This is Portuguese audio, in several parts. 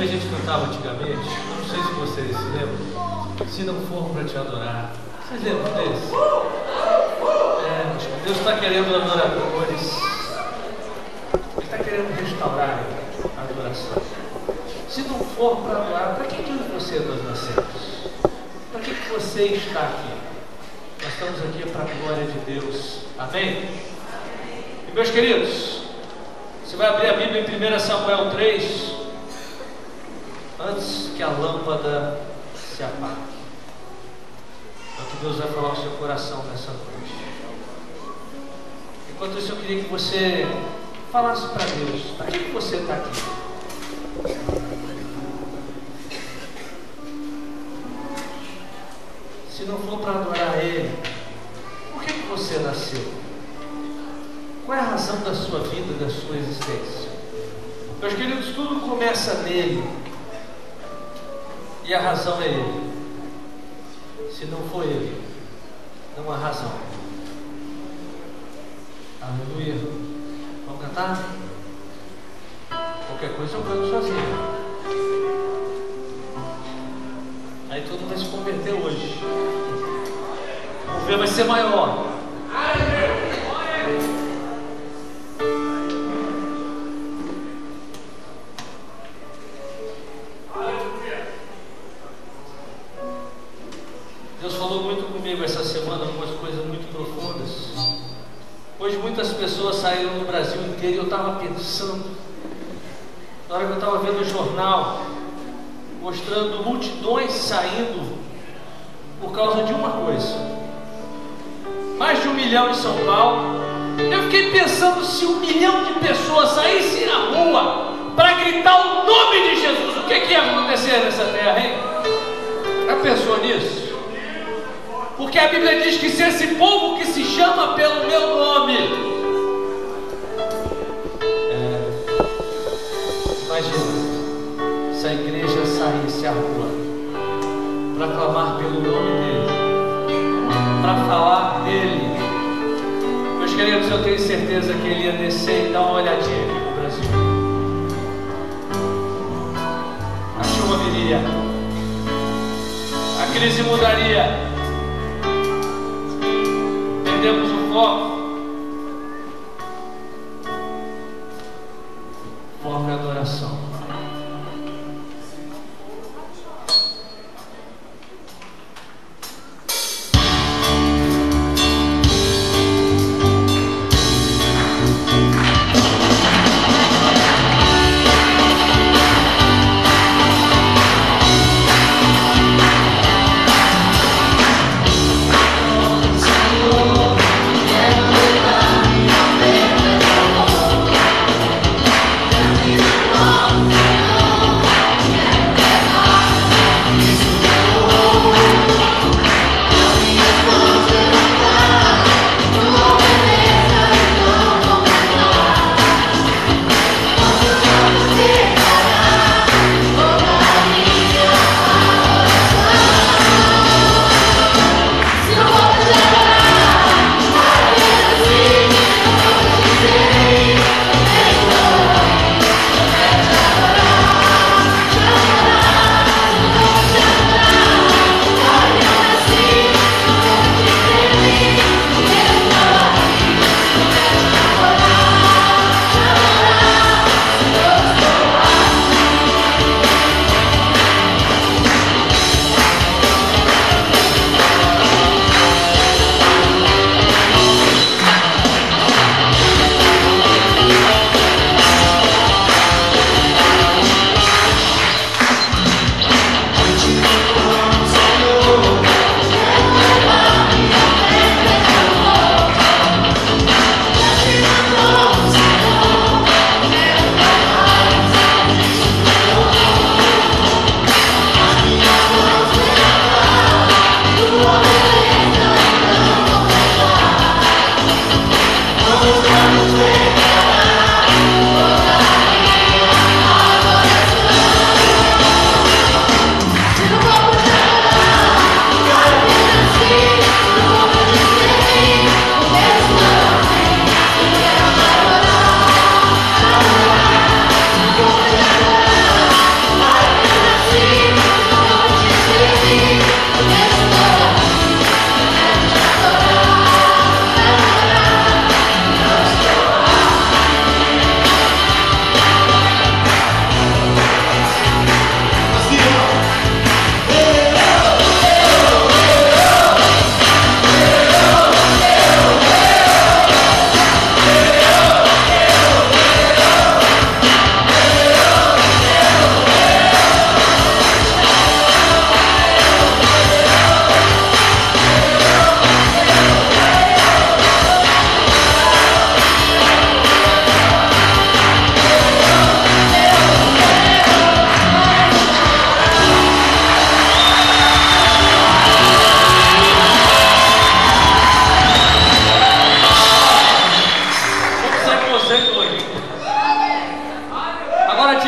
que a gente cantava antigamente, não sei se vocês se lembram, se não for para te adorar. Vocês lembram desse? Deus está querendo adoradores. Ele está querendo restaurar a adoração. Se não for para adorar, para que você nós nascemos? Para que você está aqui? Nós estamos aqui para a glória de Deus. Amém? E meus queridos, você vai abrir a Bíblia em 1 Samuel 3, antes que a lâmpada se apague. É o que Deus vai falar ao seu coração nessa noite. Enquanto isso, eu queria que você falasse para Deus: para que você está aqui? Se não for para adorar Ele, por que você nasceu? Qual é a razão da sua vida, da sua existência? Meus queridos, tudo começa nele. E a razão é Ele. Se não for Ele, não há razão. Aleluia. Vamos cantar? Qualquer coisa eu canto sozinho. Aí todo mundo vai se converter hoje. O ver vai ser maior. Deus falou muito comigo essa semana, algumas coisas muito profundas. Hoje muitas pessoas saíram no Brasil inteiro e eu estava pensando, na hora que eu estava vendo o jornal, mostrando multidões saindo por causa de uma coisa. Mais de 1 milhão em São Paulo. Eu fiquei pensando, se 1 milhão de pessoas saíssem na rua para gritar o nome de Jesus, o que ia acontecer nessa terra, hein? Já pensou nisso? Porque a Bíblia diz que se esse povo que se chama pelo meu nome, imagina, se a igreja saísse à rua para clamar pelo nome dele, para falar dele, meus queridos, eu tenho certeza que ele ia descer e dar uma olhadinha aqui no Brasil. A chuva viria, a crise mudaria. Perdemos o foco. Foco é adoração. Oh,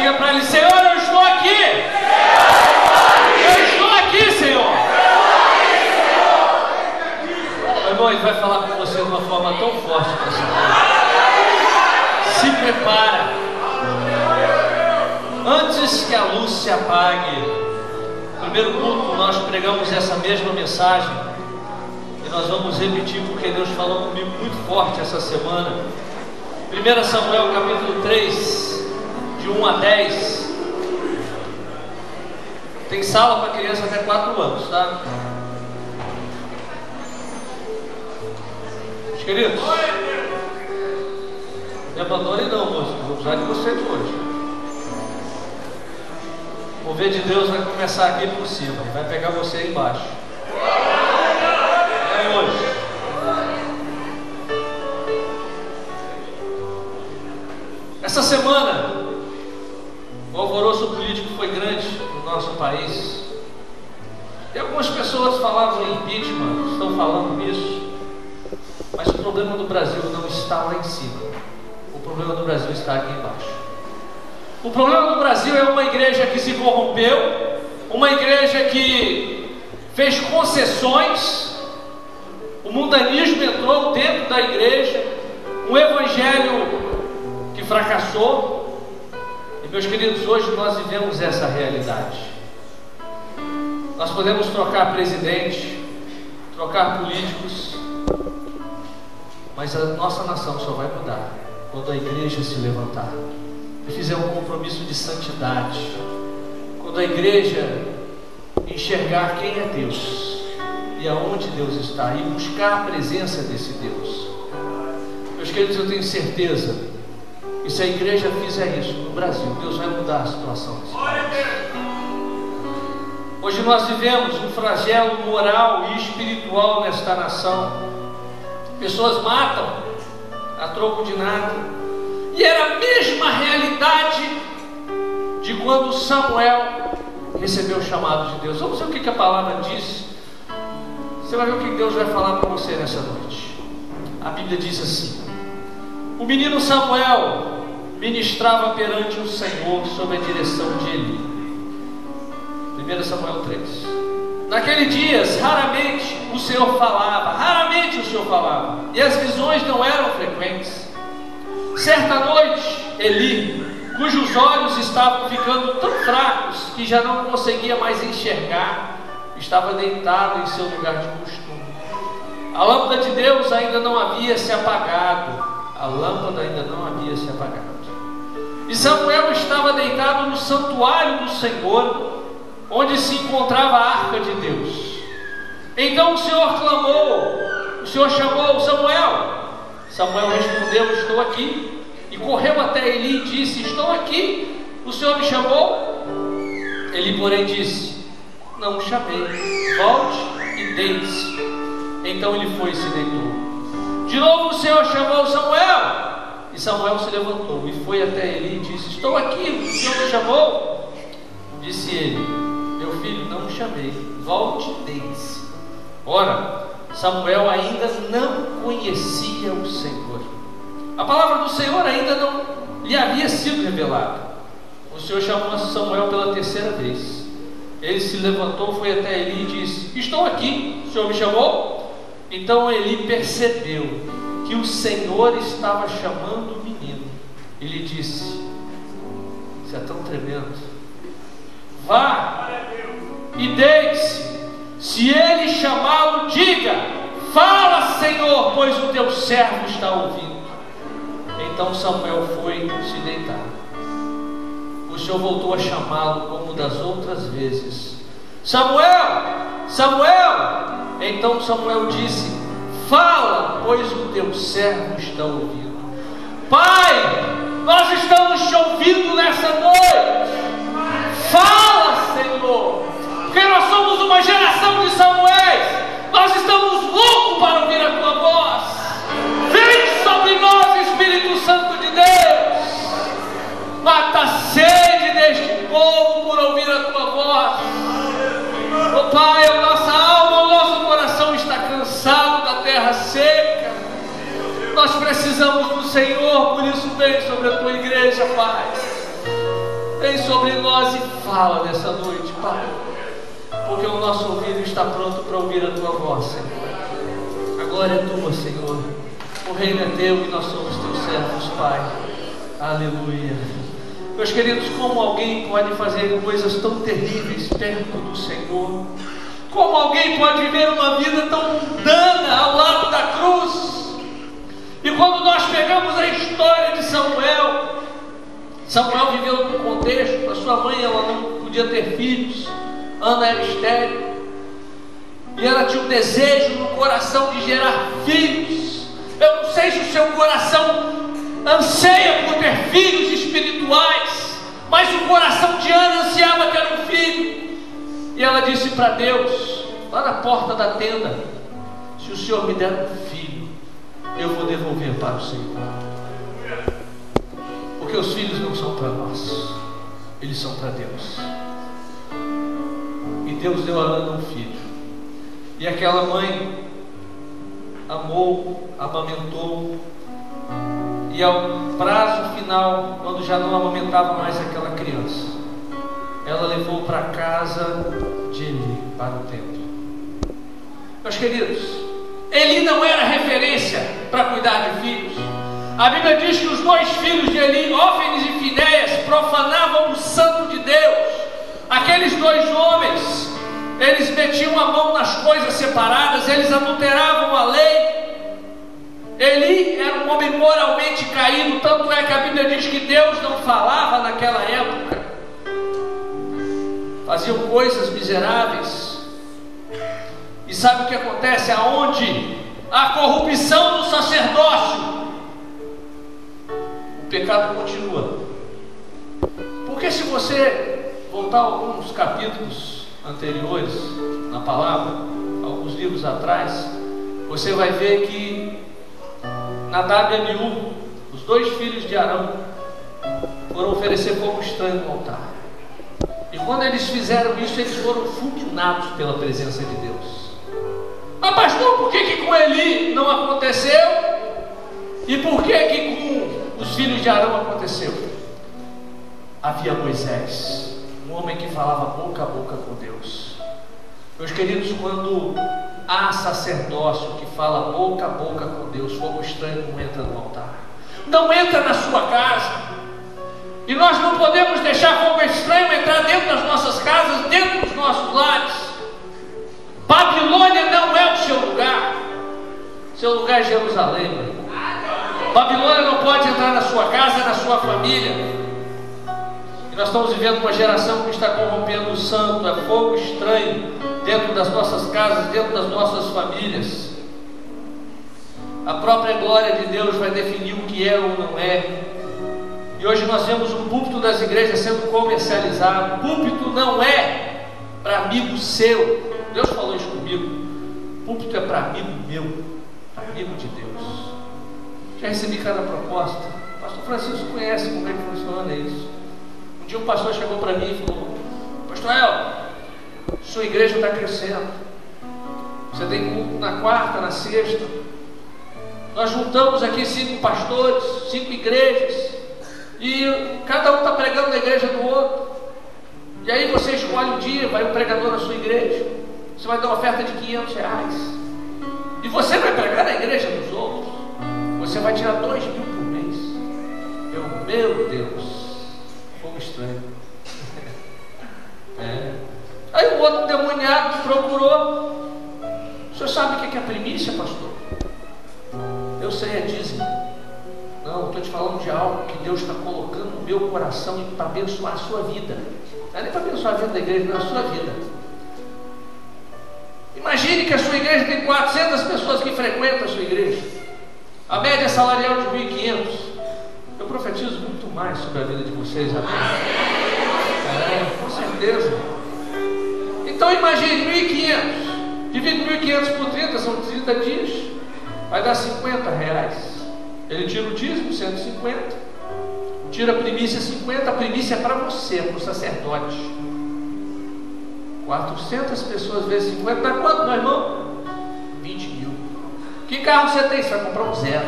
diga para ele: Senhor, eu estou aqui. Eu estou aqui, Senhor. Meu irmão, ele vai falar com você de uma forma tão forte nessa noite. Se prepara. Antes que a luz se apague, no primeiro culto nós pregamos essa mesma mensagem e nós vamos repetir porque Deus falou comigo muito forte essa semana. 1 Samuel capítulo 3, de 1 a 10. Tem sala para criança até 4 anos, tá? Meus queridos, não abandone não, moço. Vou precisar de vocês hoje. O mover de Deus vai começar aqui por cima e vai pegar você aí embaixo. É hoje. Essa semana o alvoroço político foi grande no nosso país. E algumas pessoas falavam em impeachment, estão falando nisso. Mas o problema do Brasil não está lá em cima. O problema do Brasil está aqui embaixo. O problema do Brasil é uma igreja que se corrompeu, uma igreja que fez concessões, o mundanismo entrou dentro da igreja, um evangelho que fracassou. E meus queridos, hoje nós vivemos essa realidade. Nós podemos trocar presidente, trocar políticos, mas a nossa nação só vai mudar quando a igreja se levantar e fizer um compromisso de santidade, quando a igreja enxergar quem é Deus e aonde Deus está e buscar a presença desse Deus. Meus queridos, eu tenho certeza que se a igreja fizer isso no Brasil, Deus vai mudar a situação desse país. Hoje nós vivemos um flagelo moral e espiritual nesta nação. Pessoas matam a troco de nada. E era a mesma realidade de quando Samuel recebeu o chamado de Deus. Vamos ver o que a palavra diz. Você vai ver o que Deus vai falar para você nessa noite. A Bíblia diz assim: o menino Samuel ministrava perante o Senhor sob a direção de Eli. 1 Samuel 3. Naquele dia, raramente o Senhor falava, e as visões não eram frequentes. Certa noite, Eli, cujos olhos estavam ficando tão fracos que já não conseguia mais enxergar, estava deitado em seu lugar de costume. A lâmpada de Deus ainda não havia se apagado. E Samuel estava deitado no santuário do Senhor, onde se encontrava a arca de Deus. Então o Senhor chamou Samuel. Samuel respondeu: estou aqui. E correu até Eli e disse: estou aqui, o Senhor me chamou? Eli, porém, disse: não o chamei, volte e deite-se. Então ele foi e se deitou. De novo o Senhor chamou Samuel, e Samuel se levantou e foi até Eli e disse: estou aqui, o Senhor me chamou? Disse ele: meu filho, não o chamei, volte e deite-se. Ora, Samuel ainda não conhecia o Senhor. A palavra do Senhor ainda não lhe havia sido revelada. O Senhor chamou Samuel pela terceira vez. Ele se levantou, foi até Eli e disse: estou aqui, o Senhor me chamou? Então Eli percebeu que o Senhor estava chamando o menino. Ele disse: isso é tão tremendo. Vá e deite-se. Se ele chamá-lo, diga: fala, Senhor, pois o teu servo está ouvindo. Então Samuel foi se deitar. O Senhor voltou a chamá-lo como das outras vezes: Samuel, Samuel. Então Samuel disse: fala, pois o teu servo está ouvindo. Pai, nós estamos te ouvindo nessa noite. Fala, Senhor, porque nós somos uma geração de Samuéis. Nós estamos loucos para ouvir a tua voz. Vem sobre nós, Espírito Santo de Deus. Mata a sede deste povo por ouvir a tua voz. Oh Pai, a nossa alma, o nosso coração está cansado da terra seca. Nós precisamos do Senhor, por isso vem sobre a tua igreja, Pai. Vem sobre nós e fala nessa noite, Pai, porque o nosso ouvido está pronto para ouvir a Tua voz, Senhor. A glória é Tua, Senhor. O reino é Teu e nós somos Teus servos, Pai. Aleluia. Meus queridos, como alguém pode fazer coisas tão terríveis perto do Senhor? Como alguém pode viver uma vida tão mundana ao lado da cruz? E quando nós pegamos a história de Samuel, Samuel viveu num contexto, a sua mãe ela não podia ter filhos, Ana era estéril, e ela tinha um desejo no coração de gerar filhos. Eu não sei se o seu coração anseia por ter filhos espirituais, mas o coração de Ana ansiava ter um filho. E ela disse para Deus, lá na porta da tenda: se o Senhor me der um filho, eu vou devolver para o Senhor. Porque os filhos não são para nós, eles são para Deus. E Deus deu a Ana um filho. E aquela mãe amou, amamentou. E ao prazo final, quando já não amamentava mais aquela criança, ela levou para a casa de Eli, para o templo. Meus queridos, Eli não era referência para cuidar de filhos. A Bíblia diz que os dois filhos de Eli, Hófenes e Finéias, profanavam o santo de Deus. Aqueles dois homens, eles metiam a mão nas coisas separadas, eles adulteravam a lei. Eli era um homem moralmente caído, tanto é que a Bíblia diz que Deus não falava naquela época. Faziam coisas miseráveis. E sabe o que acontece? Aonde a corrupção do sacerdócio, o pecado continua. Porque se você voltar alguns capítulos anteriores na palavra, alguns livros atrás, você vai ver que Nadab e Abiú, os dois filhos de Arão, foram oferecer fogo estranho no altar. E quando eles fizeram isso, eles foram fulminados pela presença de Deus. Mas pastor, por que com Eli não aconteceu? E por que com os filhos de Arão aconteceu? Havia Moisés, um homem que falava boca a boca com Deus. Meus queridos, quando há sacerdócio que fala boca a boca com Deus, fogo estranho não entra no altar, não entra na sua casa. E nós não podemos deixar fogo estranho entrar dentro das nossas casas, dentro dos nossos lares. Babilônia não é o seu lugar. Seu lugar é Jerusalém, meu irmão. Babilônia não pode entrar na sua casa, na sua família. E nós estamos vivendo uma geração que está corrompendo o santo. É fogo estranho dentro das nossas casas, dentro das nossas famílias. A própria glória de Deus vai definir o que é ou não é. E hoje nós vemos o púlpito das igrejas sendo comercializado. O púlpito não é para amigo seu. Deus falou isso comigo. O púlpito é para amigo meu, amigo de Deus. Já recebi cada proposta. O pastor Francisco conhece como é que funciona isso. Um dia um pastor chegou para mim e falou: pastor El, sua igreja está crescendo. Você tem culto na quarta, na sexta. Nós juntamos aqui 5 pastores, 5 igrejas, e cada um está pregando na igreja do outro. E aí você escolhe o dia, vai um pregador na sua igreja, você vai dar uma oferta de R$500, e você vai pregar na igreja dos outros, você vai tirar 2.000 por mês. Meu Deus, fogo estranho. Aí o outro demoniado procurou: o senhor sabe o que é primícia, pastor? Eu sei, é dízimo. Não, estou te falando de algo que Deus está colocando no meu coração para abençoar a sua vida. Não é nem para abençoar a vida da igreja, não é a sua vida. Imagine que a sua igreja tem 400 pessoas que frequentam a sua igreja. A média salarial de 1.500. Eu profetizo muito mais sobre a vida de vocês, amém? Com certeza. Então imagine 1.500. Divide 1.500 por 30, são 30 dias. Vai dar R$50. Ele tira o dízimo, 150. Tira a primícia, 50. A primícia é para você, é para o sacerdote. 400 pessoas vezes 50 dá quanto, meu irmão? 20.000. Que carro você tem? Você vai comprar um zero.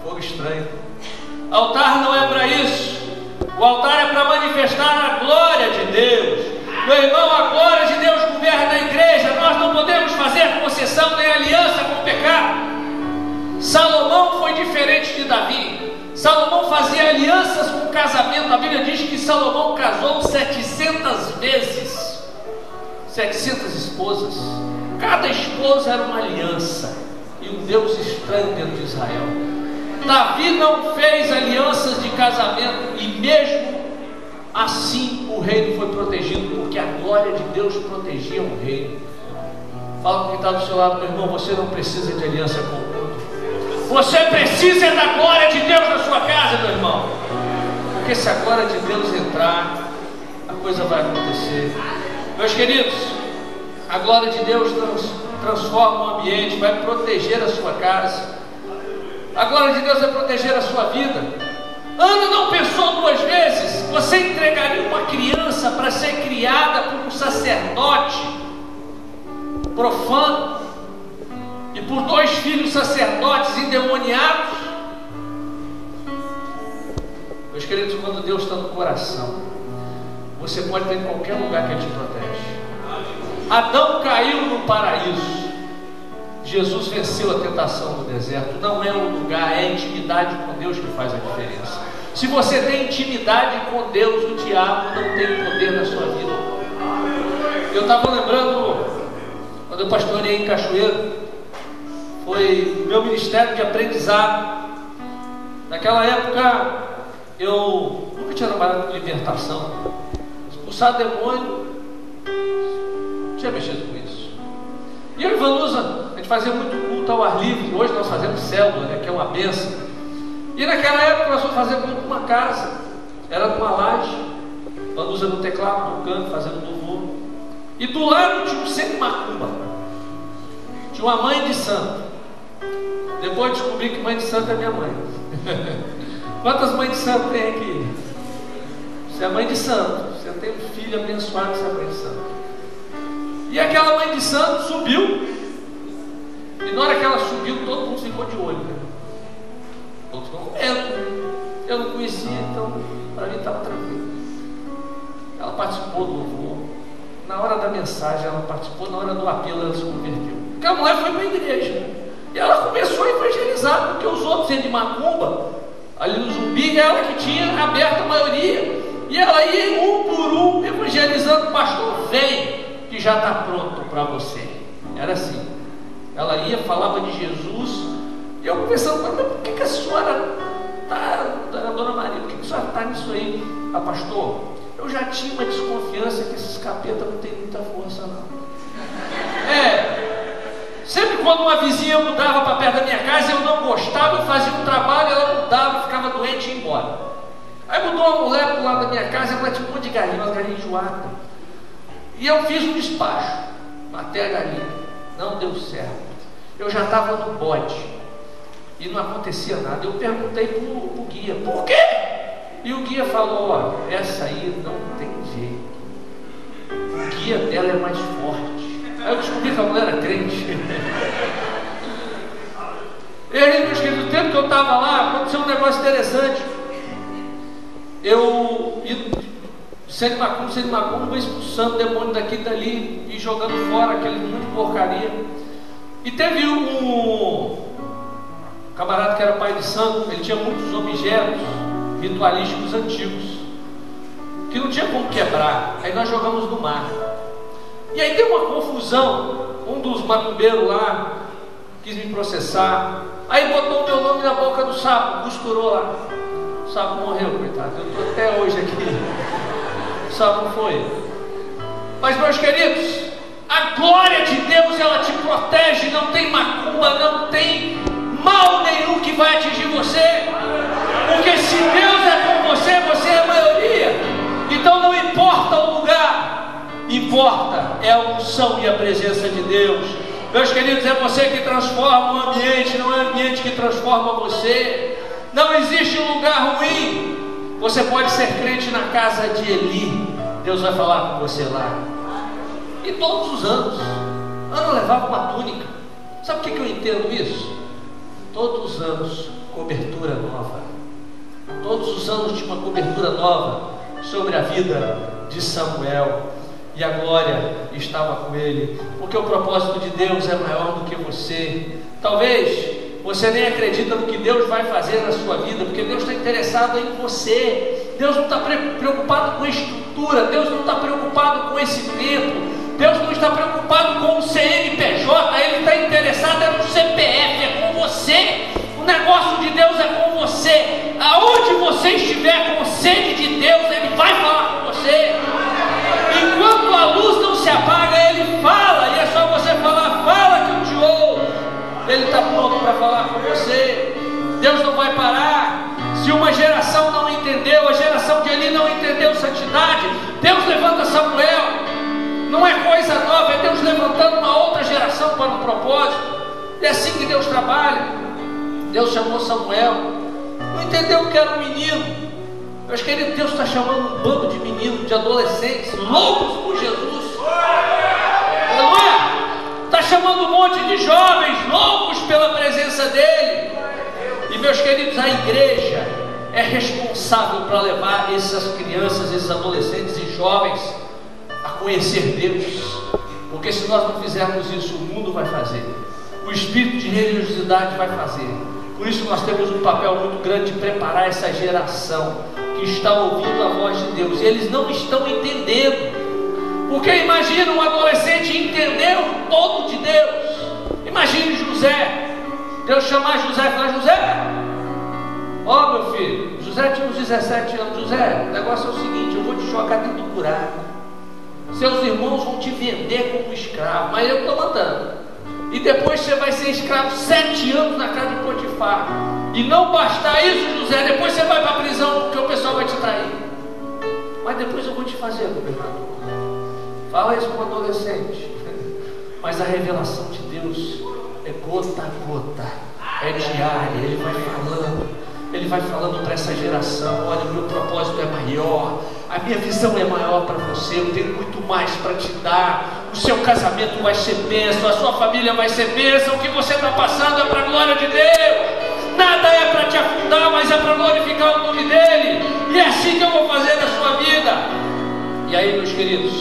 Fogo estranho. Altar não é para isso. O altar é para manifestar a glória de Deus. Meu irmão, a glória de Deus governa a igreja. Nós não podemos fazer concessão nem aliança com o pecado. Salomão foi diferente de Davi. Salomão fazia alianças com o casamento. A Bíblia diz que Salomão casou 700 vezes, 700 esposas. Cada esposa era uma aliança e um Deus estranho dentro de Israel. Davi não fez alianças de casamento e mesmo assim o reino foi protegido, porque a glória de Deus protegia o reino. Fala com quem está do seu lado, meu irmão, você não precisa de aliança com o mundo. Você precisa da glória de Deus na sua casa, meu irmão. Porque se a glória de Deus entrar, a coisa vai acontecer. Meus queridos, a glória de Deus transforma o ambiente, vai proteger a sua casa. A glória de Deus vai proteger a sua vida. Ana não pensou duas vezes. Você entregaria uma criança para ser criada por um sacerdote profano e por 2 filhos sacerdotes endemoniados? Meus queridos, quando Deus está no coração, você pode ter em qualquer lugar que Ele te protege. Adão caiu no paraíso. Jesus venceu a tentação no deserto. Não é o lugar, é a intimidade com Deus que faz a diferença. Se você tem intimidade com Deus, o diabo não tem poder na sua vida. Eu estava lembrando, quando eu pastoreei em Cachoeiro, foi meu ministério de aprendizado. Naquela época, eu nunca tinha trabalhado com libertação. Expulsar demônio, não tinha mexido com isso. E eu e Vanusa, a gente fazia muito culto ao ar livre. Hoje nós fazemos célula, né, que é uma bênção. E naquela época nós fomos fazer culto numa casa. Era numa laje. Vanusa no teclado, no canto, fazendo louvor. E do lado tinha um centro de macumba. Tinha uma mãe de santo. Depois descobri que mãe de santo é minha mãe. Quantas mães de santo tem aqui? Você é mãe de santo. Você tem um filho abençoado, você é mãe de santo. E aquela mãe de santo subiu. E na hora que ela subiu, todo mundo ficou de olho, né? Todos ficou com medo. Eu não conhecia, então para mim estava tranquilo. Ela participou do louvor. Na hora da mensagem ela participou, na hora do apelo ela se converteu. Porque a mulher foi para a igreja. E ela começou a evangelizar, porque os outros iam de macumba, ali no Zumbi, ela que tinha aberto a maioria. E ela ia um por um evangelizando. Pastor, vem, que já está pronto para você. Era assim. Ela ia, falava de Jesus. E eu conversando com ela, por que a senhora está, Dona Maria, por que a senhora está nisso aí? Ah, pastor, eu já tinha uma desconfiança que esses capetas não tem muita força, não. Sempre quando uma vizinha mudava para perto da minha casa, eu não gostava, eu fazia um trabalho, ela mudava, ficava doente e ia embora. Aí mudou uma mulher para o lado da minha casa, ela tinha um monte de galinha, umas galinhas enjoadas. E eu fiz um despacho, matei a galinha, não deu certo. Eu já estava no bode e não acontecia nada. Eu perguntei para o guia, por quê? E o guia falou, ó, essa aí não tem jeito. O guia dela é mais forte. Aí eu descobri que a mulher era crente. E aí, meus queridos, o tempo que eu estava lá, aconteceu um negócio interessante. Eu Sendo macumba, expulsando o demônio daqui e dali e jogando fora aquele monte de porcaria. E teve um camarada que era pai de santo, ele tinha muitos objetos ritualísticos antigos que não tinha como quebrar. Aí nós jogamos no mar. E aí deu uma confusão. Um dos macumbeiros lá quis me processar. Aí botou o meu nome na boca do sapo, costurou lá. O sapo morreu, coitado. Eu estou até hoje aqui. O sapo não foi. Mas, meus queridos, a glória de Deus, ela te protege. Não tem macumba, não tem mal nenhum que vai atingir você. Porque se Deus é com você, você é a maioria. Então não importa o lugar, importa é a unção e a presença de Deus. Meus queridos, é você que transforma o ambiente, não é o ambiente que transforma você. Não existe um lugar ruim. Você pode ser crente na casa de Eli, Deus vai falar com você lá. E todos os anos, Ana levava uma túnica. Sabe o que eu entendo isso? Todos os anos, cobertura nova. Todos os anos tinha uma cobertura nova sobre a vida de Samuel, e a glória estava com ele, porque o propósito de Deus é maior do que você. Talvez você nem acredita no que Deus vai fazer na sua vida, porque Deus está interessado em você. Deus não está preocupado com estrutura, Deus não está preocupado com esse tempo, Deus não está preocupado com o CNPJ, Ele está interessado no CPF, é com você. O negócio de Deus é com você. Aonde você estiver com sede de Deus, Ele vai falar com você. Enquanto a luz não se apaga, Ele fala, e é só você falar: fala que eu te ouço. Ele está pronto para falar com você. Deus não vai parar. Se uma geração não entendeu, a geração de Eli não entendeu santidade, Deus levanta Samuel. Não é coisa nova, é Deus levantando uma outra geração para um propósito. É assim que Deus trabalha. Deus chamou Samuel, não entendeu que era um menino. Meus queridos, Deus está chamando um bando de meninos, de adolescentes, loucos por Jesus. Aleluia! Está chamando um monte de jovens, loucos pela presença dEle. E meus queridos, a igreja é responsável para levar essas crianças, esses adolescentes e jovens a conhecer Deus. Porque se nós não fizermos isso, o mundo vai fazer, o espírito de religiosidade vai fazer. Por isso nós temos um papel muito grande de preparar essa geração que está ouvindo a voz de Deus. E eles não estão entendendo, porque imagina um adolescente entender o todo de Deus. Imagine José, Deus chamar José e falar: José, ó meu filho, José tinha uns 17 anos, José, o negócio é o seguinte, eu vou te jogar dentro do buraco, seus irmãos vão te vender como escravo, mas eu estou mandando. E depois você vai ser escravo 7 anos na casa de Potifar. E não bastar isso, José, depois você vai para a prisão porque o pessoal vai te trair. Mas depois eu vou te fazer, governador. Fala isso com o adolescente. Mas a revelação de Deus é gota a gota, é diária. Ele vai falando para essa geração: olha, o meu propósito é maior, a minha visão é maior para você, eu tenho muito mais para te dar. O seu casamento vai ser bênção, a sua família vai ser bênção. O que você está passando é para a glória de Deus. Nada é para te afundar, mas é para glorificar o nome dEle. E é assim que eu vou fazer na sua vida. E aí, meus queridos,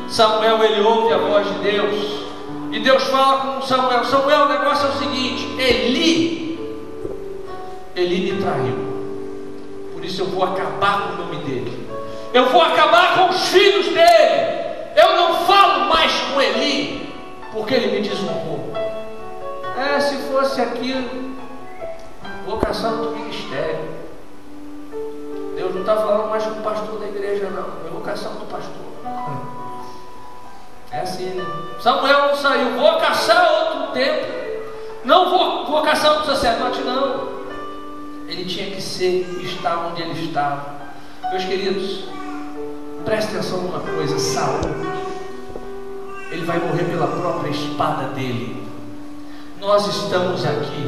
Samuel, ele ouve a voz de Deus, e Deus fala com Samuel: Samuel, o negócio é o seguinte, Eli me traiu, por isso eu vou acabar com o nome dele, eu vou acabar com os filhos dele. Eu não falo mais com Eli, porque ele me desonrou. Se fosse aquilo, vocação do ministério. Deus não está falando mais com o pastor da igreja, não, é vocação do pastor. É assim, né? Samuel não saiu, vou caçar outro tempo. Não vou caçar outro sacerdote, não. Ele tinha que estar onde ele estava. Meus queridos, preste atenção numa coisa: Saul, ele vai morrer pela própria espada dele. Nós estamos aqui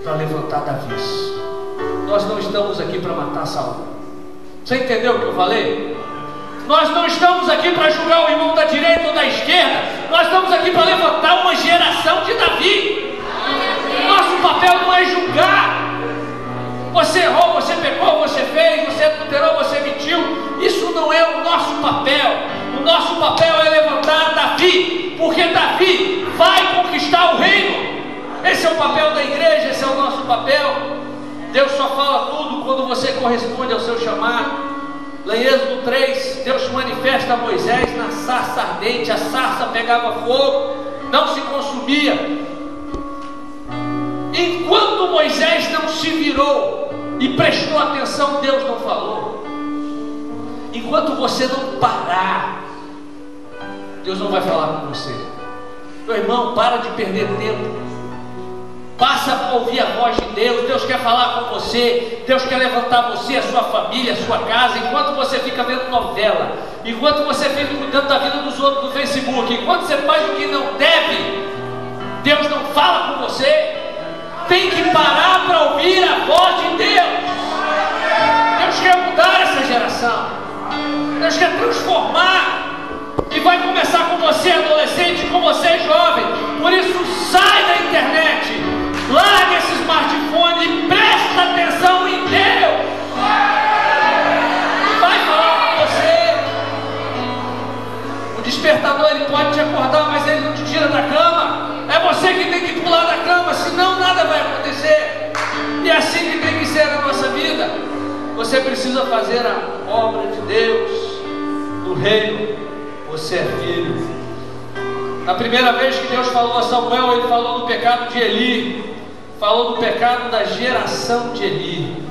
para levantar Davi. Nós não estamos aqui para matar Saul. Você entendeu o que eu falei? Nós não estamos aqui para julgar o irmão da direita ou da esquerda. Nós estamos aqui para levantar uma geração de Davi. Nosso papel não é julgar. Você errou, você pecou, você fez, você adulterou, você mentiu. Isso não é o nosso papel. O nosso papel é levantar Davi, porque Davi vai conquistar o reino. Esse é o papel da igreja, esse é o nosso papel. Deus só fala tudo quando você corresponde ao seu chamado. Lá em Êxodo 3, Deus se manifesta a Moisés na sarça ardente. A sarça pegava fogo, não se consumia. Enquanto Moisés não se virou e prestou atenção, Deus não falou. Enquanto você não parar, Deus não vai falar com você. Meu irmão, para de perder tempo. Passa a ouvir a voz de Deus. Deus quer falar com você. Deus quer levantar você, a sua família, a sua casa. Enquanto você fica vendo novela, enquanto você fica cuidando da vida dos outros no Facebook, enquanto você faz o que não deve, Deus não fala com você. Tem que parar para ouvir a voz de Deus. Deus quer mudar essa geração. Deus quer transformar. E vai começar com você, adolescente, com você, jovem. Por isso, sai da internet, larga esse smartphone e presta atenção em Deus. você precisa fazer a obra de Deus no reino, você é filho. Na primeira vez que Deus falou a Samuel, Ele falou do pecado de Eli, falou do pecado da geração de Eli.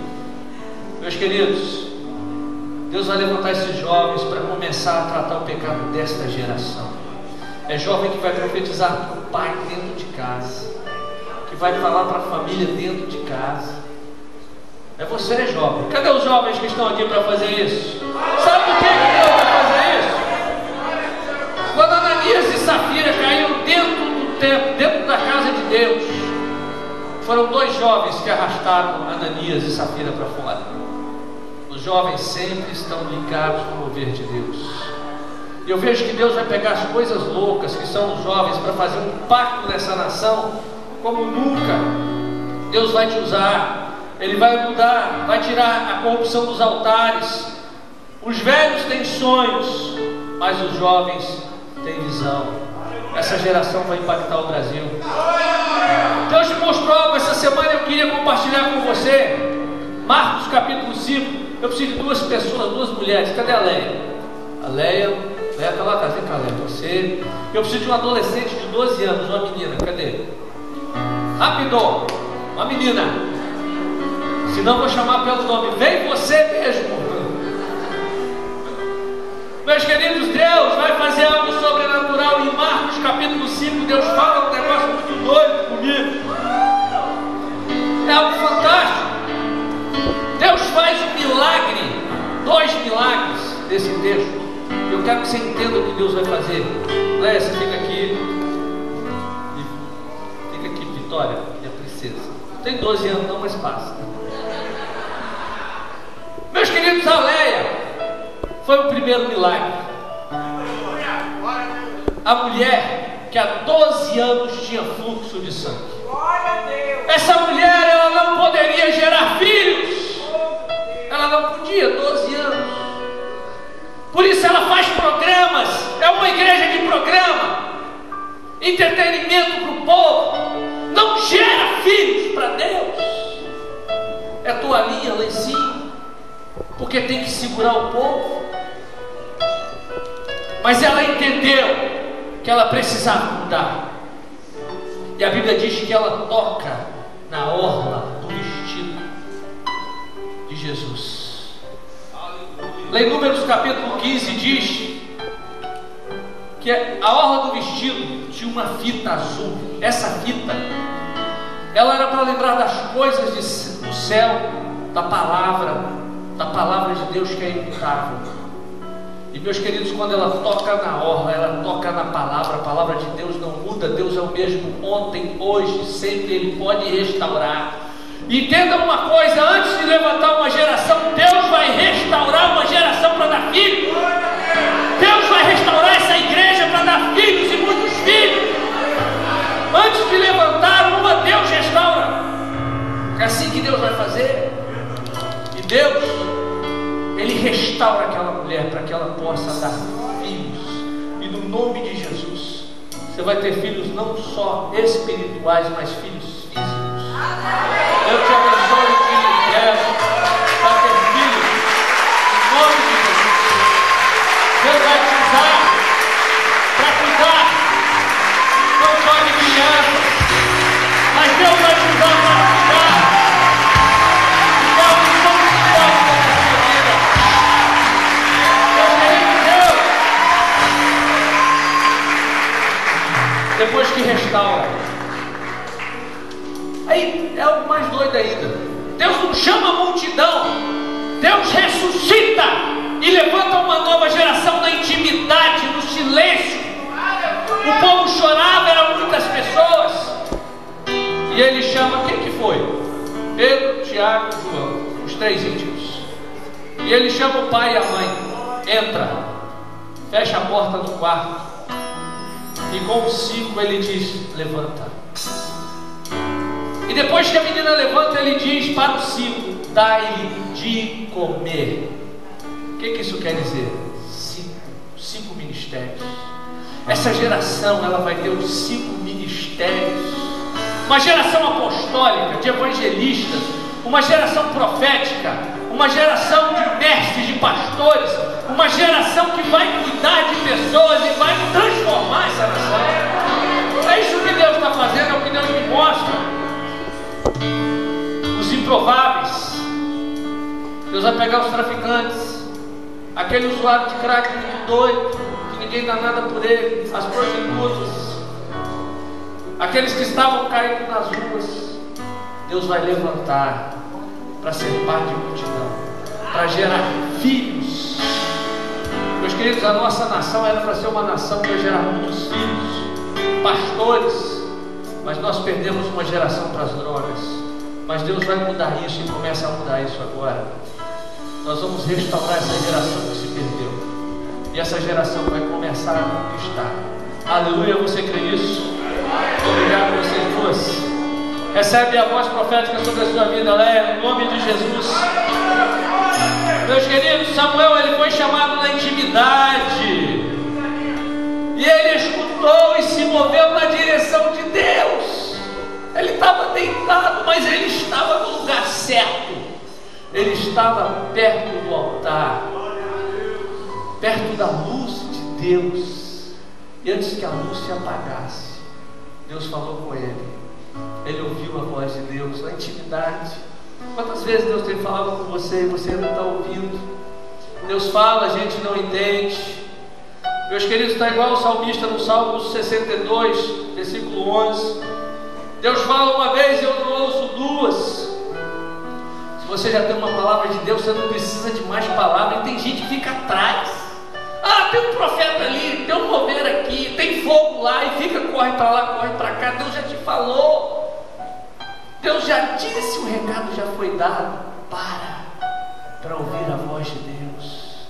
Meus queridos, Deus vai levantar esses jovens para começar a tratar o pecado desta geração. É jovem que vai profetizar para o pai dentro de casa, que vai falar para a família dentro de casa. É você, jovem. Cadê os jovens que estão aqui para fazer isso? Sabe por que Deus vai fazer isso? Quando Ananias e Safira caíram dentro do templo, dentro da casa de Deus, foram dois jovens que arrastaram Ananias e Safira para fora. Os jovens sempre estão ligados no mover de Deus. E eu vejo que Deus vai pegar as coisas loucas que são os jovens para fazer um pacto nessa nação como nunca. Deus vai te usar. Ele vai mudar, vai tirar a corrupção dos altares. Os velhos têm sonhos, mas os jovens têm visão. Essa geração vai impactar o Brasil. Deus te mostrou algo essa semana, eu queria compartilhar com você. Marcos capítulo 5. Eu preciso de duas pessoas, duas mulheres. Cadê a Leia? A Leia está lá atrás. Vem cá, Leia, você. Eu preciso de um adolescente de 12 anos, uma menina. Cadê? Rápido, uma menina. Se não, vou chamar pelo nome. Vem você mesmo. Meus queridos, Deus vai fazer algo sobrenatural. Em Marcos capítulo 5, Deus fala um negócio muito doido comigo. É algo fantástico. Deus faz um milagre, 2 milagres desse texto. Eu quero que você entenda o que Deus vai fazer. Léia, você fica aqui. Fica aqui, Vitória, minha princesa. Tem 12 anos não, mas passa. Meus queridos, a Leia foi o primeiro milagre. A mulher que há 12 anos tinha fluxo de sangue. Essa mulher, ela não poderia gerar filhos. Ela não podia, 12 anos. Por isso ela faz programas. É uma igreja de programa, entretenimento para o povo. Não gera filhos para Deus. É toalhinha, lencinho, porque tem que segurar o povo. Mas ela entendeu que ela precisava mudar. E a Bíblia diz que ela toca na orla do vestido de Jesus. Lá em Números capítulo 15 diz que a orla do vestido tinha uma fita azul. Essa fita, ela era para lembrar das coisas do céu, da palavra de Deus que é imutável. E meus queridos, quando ela toca na orla, ela toca na palavra. A palavra de Deus não muda. Deus é o mesmo ontem, hoje, sempre. Ele pode restaurar. Entenda uma coisa, antes de levantar uma geração, Deus vai restaurar uma geração para dar filhos. Deus vai restaurar essa igreja para dar filhos e muitos filhos. Antes de levantar uma, Deus restaura. É assim que Deus vai fazer. E Deus, Ele restaura aquela mulher para que ela possa dar filhos. E no nome de Jesus, você vai ter filhos não só espirituais, mas filhos físicos. Eu te abençoe e te libero para ter filhos. Em nome de Jesus. Deus vai te usar para cuidar não só de crianças, mas Deus vai te usar para cuidar. Depois que restaura, aí é o mais doido ainda. Deus não chama a multidão, Deus ressuscita e levanta uma nova geração na intimidade, no silêncio. O povo chorava, eram muitas pessoas, e ele chama, quem que foi? Pedro, Tiago e João, os 3 íntimos. E ele chama o pai e a mãe. Entra, fecha a porta do quarto. E com os 5 ele diz, levanta. E depois que a menina levanta, ele diz para os 5, dai-lhe de comer. O que isso quer dizer? 5 ministérios. Essa geração, ela vai ter os 5 ministérios. Uma geração apostólica, de evangelistas. Uma geração profética. uma geração de mestres, de pastores, uma geração que vai cuidar de pessoas e vai transformar essa nação. É isso que Deus está fazendo, é o que Deus me mostra. Os improváveis. Deus vai pegar os traficantes, aquele usuário de crack muito doido, que ninguém dá nada por ele, as prostitutas, aqueles que estavam caindo nas ruas. Deus vai levantar para ser parte de multidão, para gerar filhos. Meus queridos, a nossa nação era para ser uma nação para gerar muitos filhos, pastores, mas nós perdemos uma geração para as drogas. Mas Deus vai mudar isso e começa a mudar isso agora. Nós vamos restaurar essa geração que se perdeu, e essa geração vai começar a conquistar. Aleluia, você crê nisso? Obrigado por vocês duas. Recebe a voz profética sobre a sua vida, Léa, no nome de Jesus. Meus queridos, Samuel, ele foi chamado na intimidade, e ele escutou e se moveu na direção de Deus. Ele estava deitado, mas ele estava no lugar certo. Ele estava perto do altar, perto da luz de Deus. E antes que a luz se apagasse, Deus falou com ele. Ele ouviu a voz de Deus na intimidade. Quantas vezes Deus tem falado com você e você não está ouvindo? Deus fala, a gente não entende. Meus queridos, está igual o salmista no Salmo 62, versículo 11. Deus fala uma vez e eu não ouço duas. Se você já tem uma palavra de Deus, você não precisa de mais palavra. E tem gente que fica atrás. Ah, tem um profeta ali, tem um mover aqui, tem fogo lá, e fica, corre para lá, corre para cá. Deus já te falou, Deus já disse, o recado já foi dado. Para ouvir a voz de Deus.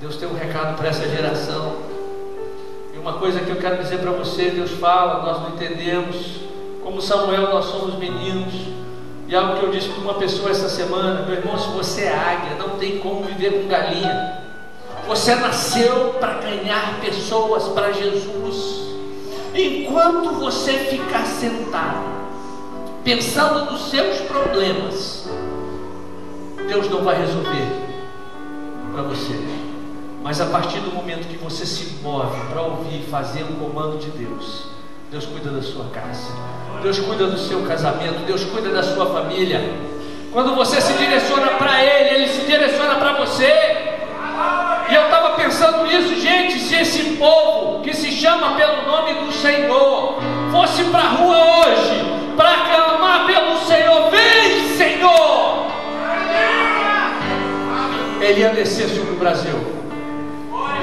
Deus tem um recado para essa geração. E uma coisa que eu quero dizer para você: Deus fala, nós não entendemos. Como Samuel, nós somos meninos. E algo que eu disse para uma pessoa essa semana: meu irmão, se você é águia, não tem como viver com galinha. Você nasceu para ganhar pessoas para Jesus. Enquanto você ficar sentado pensando nos seus problemas, Deus não vai resolver para você. Mas a partir do momento que você se move para ouvir e fazer o comando de Deus, Deus cuida da sua casa, Deus cuida do seu casamento, Deus cuida da sua família. Quando você se direciona para Ele, Ele se direciona para você. E eu estava pensando nisso, gente. Se esse povo que se chama pelo nome do Senhor fosse para a rua hoje para clamar pelo Senhor: vem, Senhor, Ele ia descer sobre o Brasil.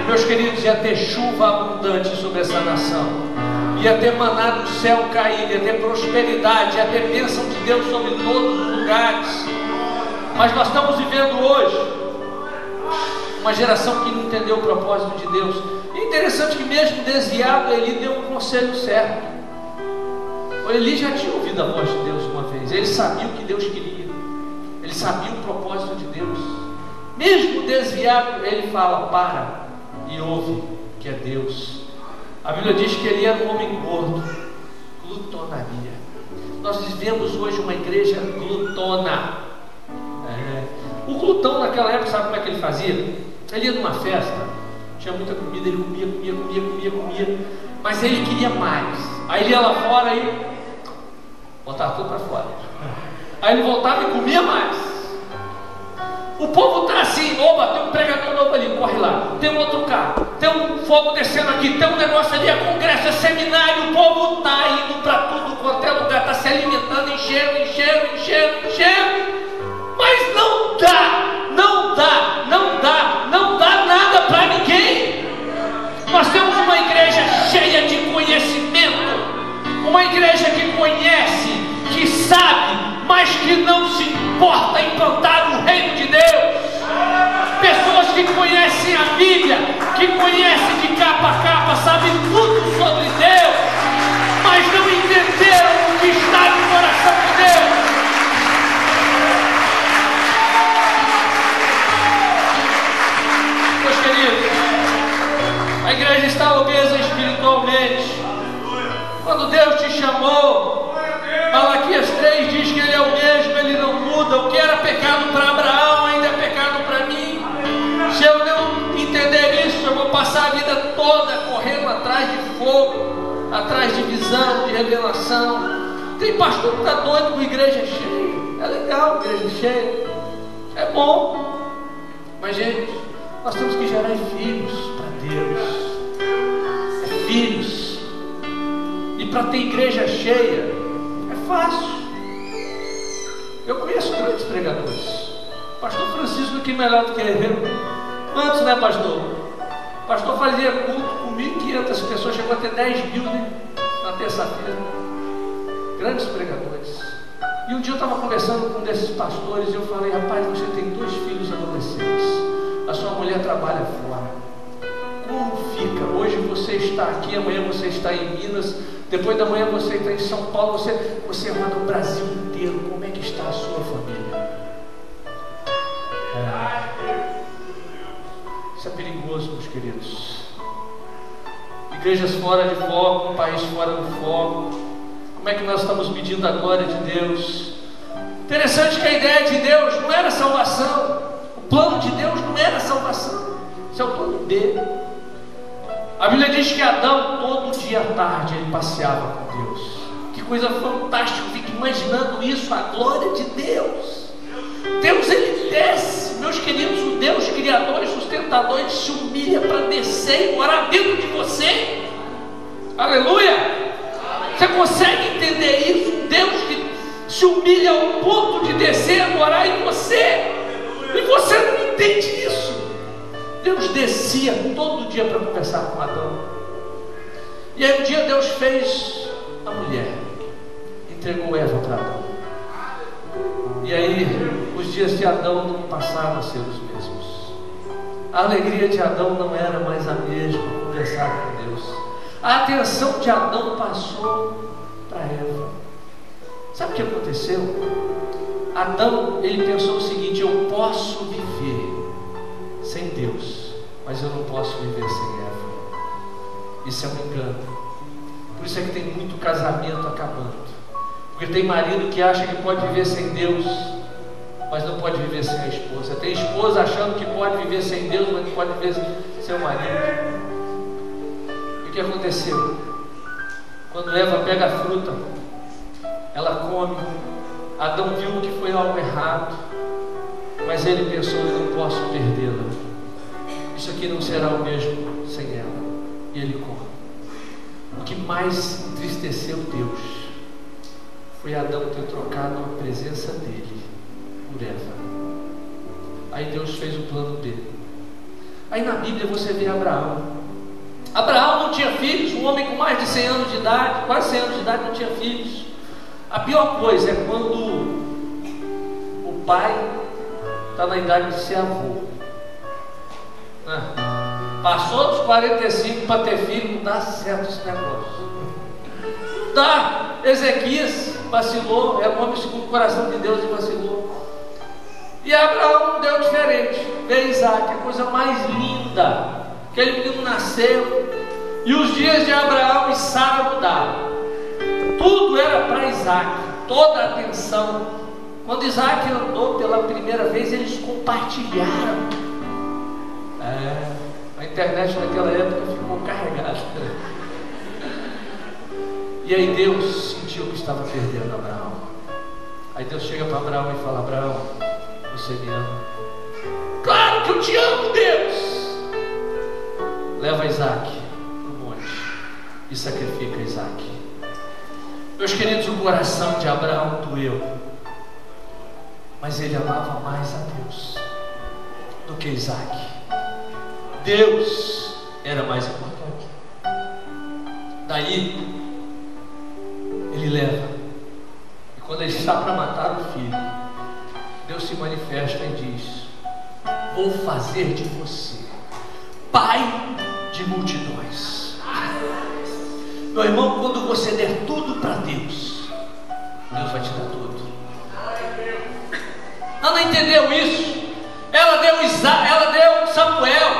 E, meus queridos, ia ter chuva abundante sobre essa nação, ia ter maná do céu cair, ia ter prosperidade, ia ter bênção de Deus sobre todos os lugares. Mas nós estamos vivendo hoje uma geração que não entendeu o propósito de Deus. E é interessante que mesmo desviado, Eli deu um conselho certo. O Eli já tinha ouvido a voz de Deus uma vez. Ele sabia o que Deus queria, ele sabia o propósito de Deus. Mesmo desviado, ele fala: para e ouve, que é Deus. A Bíblia diz que ele era um homem gordo, glutonaria. Nós vivemos hoje uma igreja glutona. O glutão naquela época, sabe como é que ele fazia? Ele ia numa festa, tinha muita comida, ele comia, mas ele queria mais. Aí ele ia lá fora e botava tudo para fora. Aí ele voltava e comia mais. O povo está assim: opa, tem um pregador novo ali, corre lá. Tem um outro carro, tem um fogo descendo aqui, tem um negócio ali, é congresso, é seminário. O povo está indo para tudo quanto é lugar, está se alimentando, enchendo. Mas não dá nada para ninguém. Nós temos uma igreja cheia de conhecimento, uma igreja que conhece, que sabe, mas que não se importa em plantar o reino de Deus. Pessoas que conhecem a Bíblia, que conhecem de capa a capa, sabem tudo sobre Deus, mas não entenderam o que está no coração de Deus. A igreja está obesa espiritualmente. Quando Deus te chamou, Malaquias 3 diz que Ele é o mesmo, Ele não muda. O que era pecado para Abraão passar a vida toda correndo atrás de fogo, atrás de visão, de revelação. Tem pastor que está doido com igreja cheia. É legal, igreja cheia, é bom, mas gente, nós temos que gerar filhos para Deus, filhos. E para ter igreja cheia é fácil. Eu conheço grandes pregadores. Pastor Francisco aqui melhor do que eu. Quantos, né, pastor? O pastor fazia culto com 1.500 pessoas, chegou a ter 10.000, né? Na terça-feira. Grandes pregadores. E um dia eu estava conversando com um desses pastores e eu falei: rapaz, você tem 2 filhos adolescentes, a sua mulher trabalha fora, como fica? Hoje você está aqui, amanhã você está em Minas, depois da manhã você está em São Paulo, você roda o Brasil inteiro. Como é que está a sua família? Isso é perigoso, meus queridos. Igrejas fora de foco, um país fora do foco. Como é que nós estamos medindo a glória de Deus? Interessante que a ideia de Deus não era salvação. O plano de Deus não era salvação. Isso é o plano B. A Bíblia diz que Adão, todo dia à tarde, ele passeava com Deus. Que coisa fantástica, eu fico imaginando isso, a glória de Deus. Deus, ele desce, meus queridos, o Deus criador e sustentador, ele se humilha para descer e morar dentro de você. Aleluia! Você consegue entender isso? Um Deus que se humilha ao ponto de descer e morar em você. E você não entende isso. Deus descia todo dia para conversar com Adão. E aí um dia Deus fez a mulher, entregou Eva para Adão. E aí os dias de Adão não passaram a ser os mesmos. A alegria de Adão não era mais a mesma, conversar com Deus. A atenção de Adão passou para Eva. Sabe o que aconteceu? Adão, ele pensou o seguinte: eu posso viver sem Deus, mas eu não posso viver sem Eva. Isso é um engano. Por isso é que tem muito casamento acabando. Porque tem marido que acha que pode viver sem Deus, mas não pode viver sem a esposa. Tem esposa achando que pode viver sem Deus, mas não pode viver sem o marido. O que aconteceu? Quando Eva pega a fruta, ela come. Adão viu que foi algo errado, mas ele pensou: eu não posso perdê-la. Isso aqui não será o mesmo sem ela. E ele come. O que mais entristeceu Deus foi Adão ter trocado a presença dele por Eva. Aí Deus fez o plano B. Aí na Bíblia você vê Abraão. Abraão não tinha filhos, um homem com mais de 100 anos de idade, quase 100 anos de idade, não tinha filhos. A pior coisa é quando o pai está na idade de ser avô. Passou dos 45 para ter filho, não dá certo esse negócio. Não dá. Ezequias vacilou, era um homem segundo o coração de Deus e vacilou. E Abraão deu diferente. Veio Isaac, a coisa mais linda. Aquele menino nasceu, e os dias de Abraão e Sara mudaram. Tudo era para Isaac, toda a atenção. Quando Isaac andou pela primeira vez, eles compartilharam. A internet naquela época ficou carregada. E aí Deus sentiu que estava perdendo Abraão. Aí Deus chega para Abraão e fala: Abraão, você me ama? Claro que eu te amo, Deus. Leva Isaac para o monte e sacrifica Isaac. Meus queridos, o coração de Abraão doeu, mas ele amava mais a Deus do que Isaac. Deus era mais importante. Daí ele leva, e quando ele está para matar o filho, Deus se manifesta e diz: vou fazer de você pai de multidões. Meu irmão, quando você der tudo para Deus, Deus vai te dar tudo. Ana entendeu isso. Ela deu Isaac, ela deu Samuel,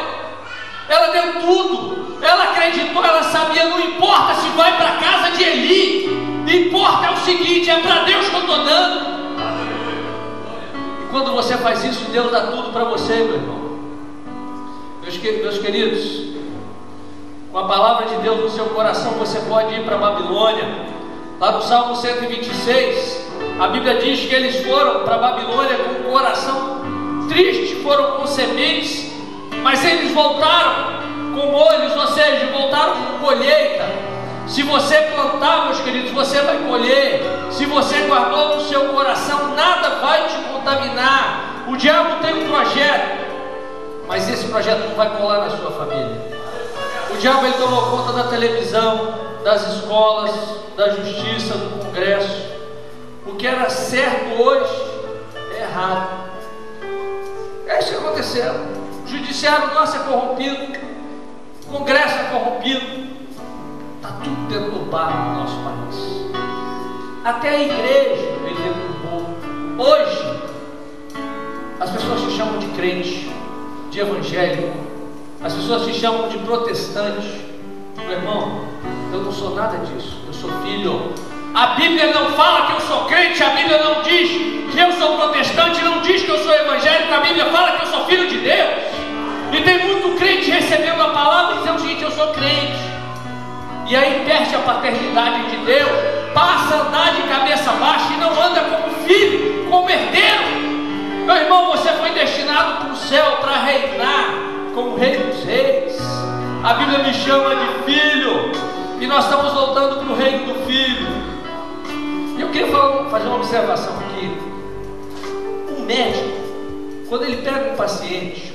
ela deu tudo. Ela acreditou, ela sabia: não importa se vai para a casa de Eli, importa é o seguinte, é para Deus que eu estou dando. E quando você faz isso, Deus dá tudo para você, meu irmão. Meus queridos, com a palavra de Deus no seu coração, você pode ir para a Babilônia. Lá no Salmo 126, a Bíblia diz que eles foram para a Babilônia com o coração triste, foram com sementes, mas eles voltaram com molhos, ou seja, voltaram com colheita. Se você plantar, meus queridos, você vai colher. Se você guardou no seu coração, nada vai te contaminar. O diabo tem um projeto, mas esse projeto não vai colar na sua família. O diabo, ele tomou conta da televisão, das escolas, da justiça, do Congresso. O que era certo hoje é errado. É isso que aconteceu. O judiciário nosso é corrompido, o Congresso é corrompido, está tudo deturbado no nosso país. Até a igreja ele deturbou. Hoje as pessoas se chamam de crente, de evangélico, as pessoas se chamam de protestante. Meu irmão, eu não sou nada disso, eu sou filho. A Bíblia não fala que eu sou crente, a Bíblia não diz que eu sou protestante, não diz que eu sou evangélico, a Bíblia fala que eu sou filho de Deus. E tem muito crente recebendo a palavra e dizendo o seguinte: eu sou crente, e aí perde a paternidade de Deus, passa a andar de cabeça baixa e não anda como filho, como herdeiro. Meu irmão, você foi destinado para o céu para reinar como rei dos reis. A Bíblia me chama de filho, e nós estamos voltando para o reino do filho. E eu queria fazer uma observação aqui. O médico, quando ele pega um paciente,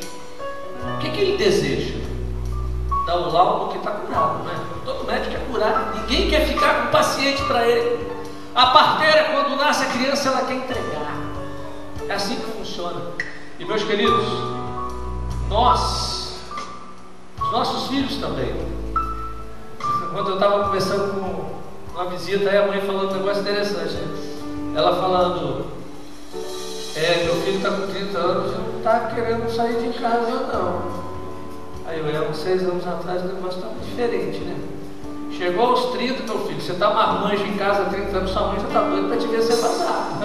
o que ele deseja? Dar o laudo que está curado, né? Todo médico quer curar, ninguém quer ficar com o paciente para ele. A parteira, quando nasce a criança, ela quer entregar. É assim que funciona. E meus queridos, os nossos filhos também. Quando eu estava conversando com uma visita, aí a mãe falando um negócio interessante, né? Ela falando: meu filho está com 30 anos e não está querendo sair de casa não. Aí eu, uns 6 anos atrás, o negócio estava diferente, né? Chegou aos 30, meu filho, você está marmanjo em casa há 30 anos, sua mãe já está doida para te ver ser vazado.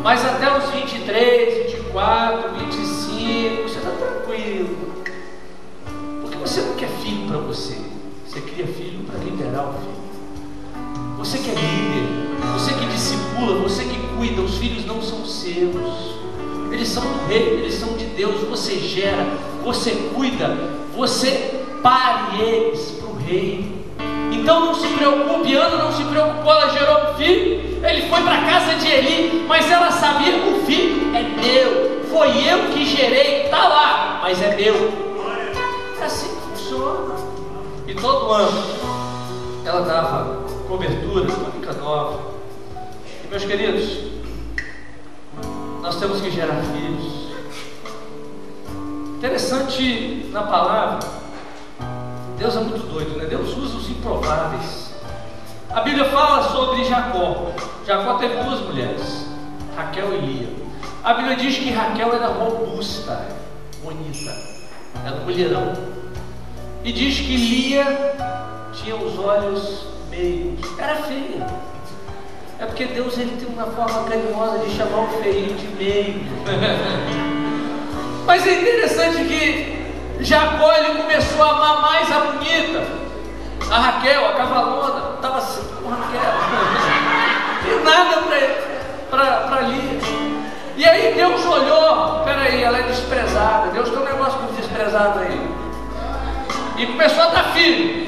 Mas até os 23, 24, 25, você está tranquilo. Porque você não quer filho para você, você cria filho para liderar o filho. Você que é líder, você que discipula, você que cuida, os filhos não são seus. Eles são do rei, eles são de Deus. Você gera, você cuida, você pare eles para o rei. Então não se preocupe. Ana não se preocupou, ela gerou um filho, ele foi para a casa de Eli, mas ela sabia que o filho é meu, foi eu que gerei, está lá, mas é meu. É assim que funciona. E todo ano ela dava cobertura, túnica nova. E meus queridos, nós temos que gerar filhos. Interessante na palavra, Deus é muito doido, né? Deus usa os improváveis. A Bíblia fala sobre Jacó. Jacó teve 2 mulheres, Raquel e Lia. A Bíblia diz que Raquel era robusta, bonita, era mulherão. E diz que Lia tinha os olhos meios, era feia. É porque Deus, ele tem uma forma carinhosa de chamar o feio de meio. Mas é interessante que Jacó, ele começou a amar mais a bonita, a Raquel, a cavalona. Estava assim com Raquel, e nada para Lia. E aí Deus olhou: peraí, ela é desprezada. Deus tem um negócio com desprezado aí. E começou a dar filho.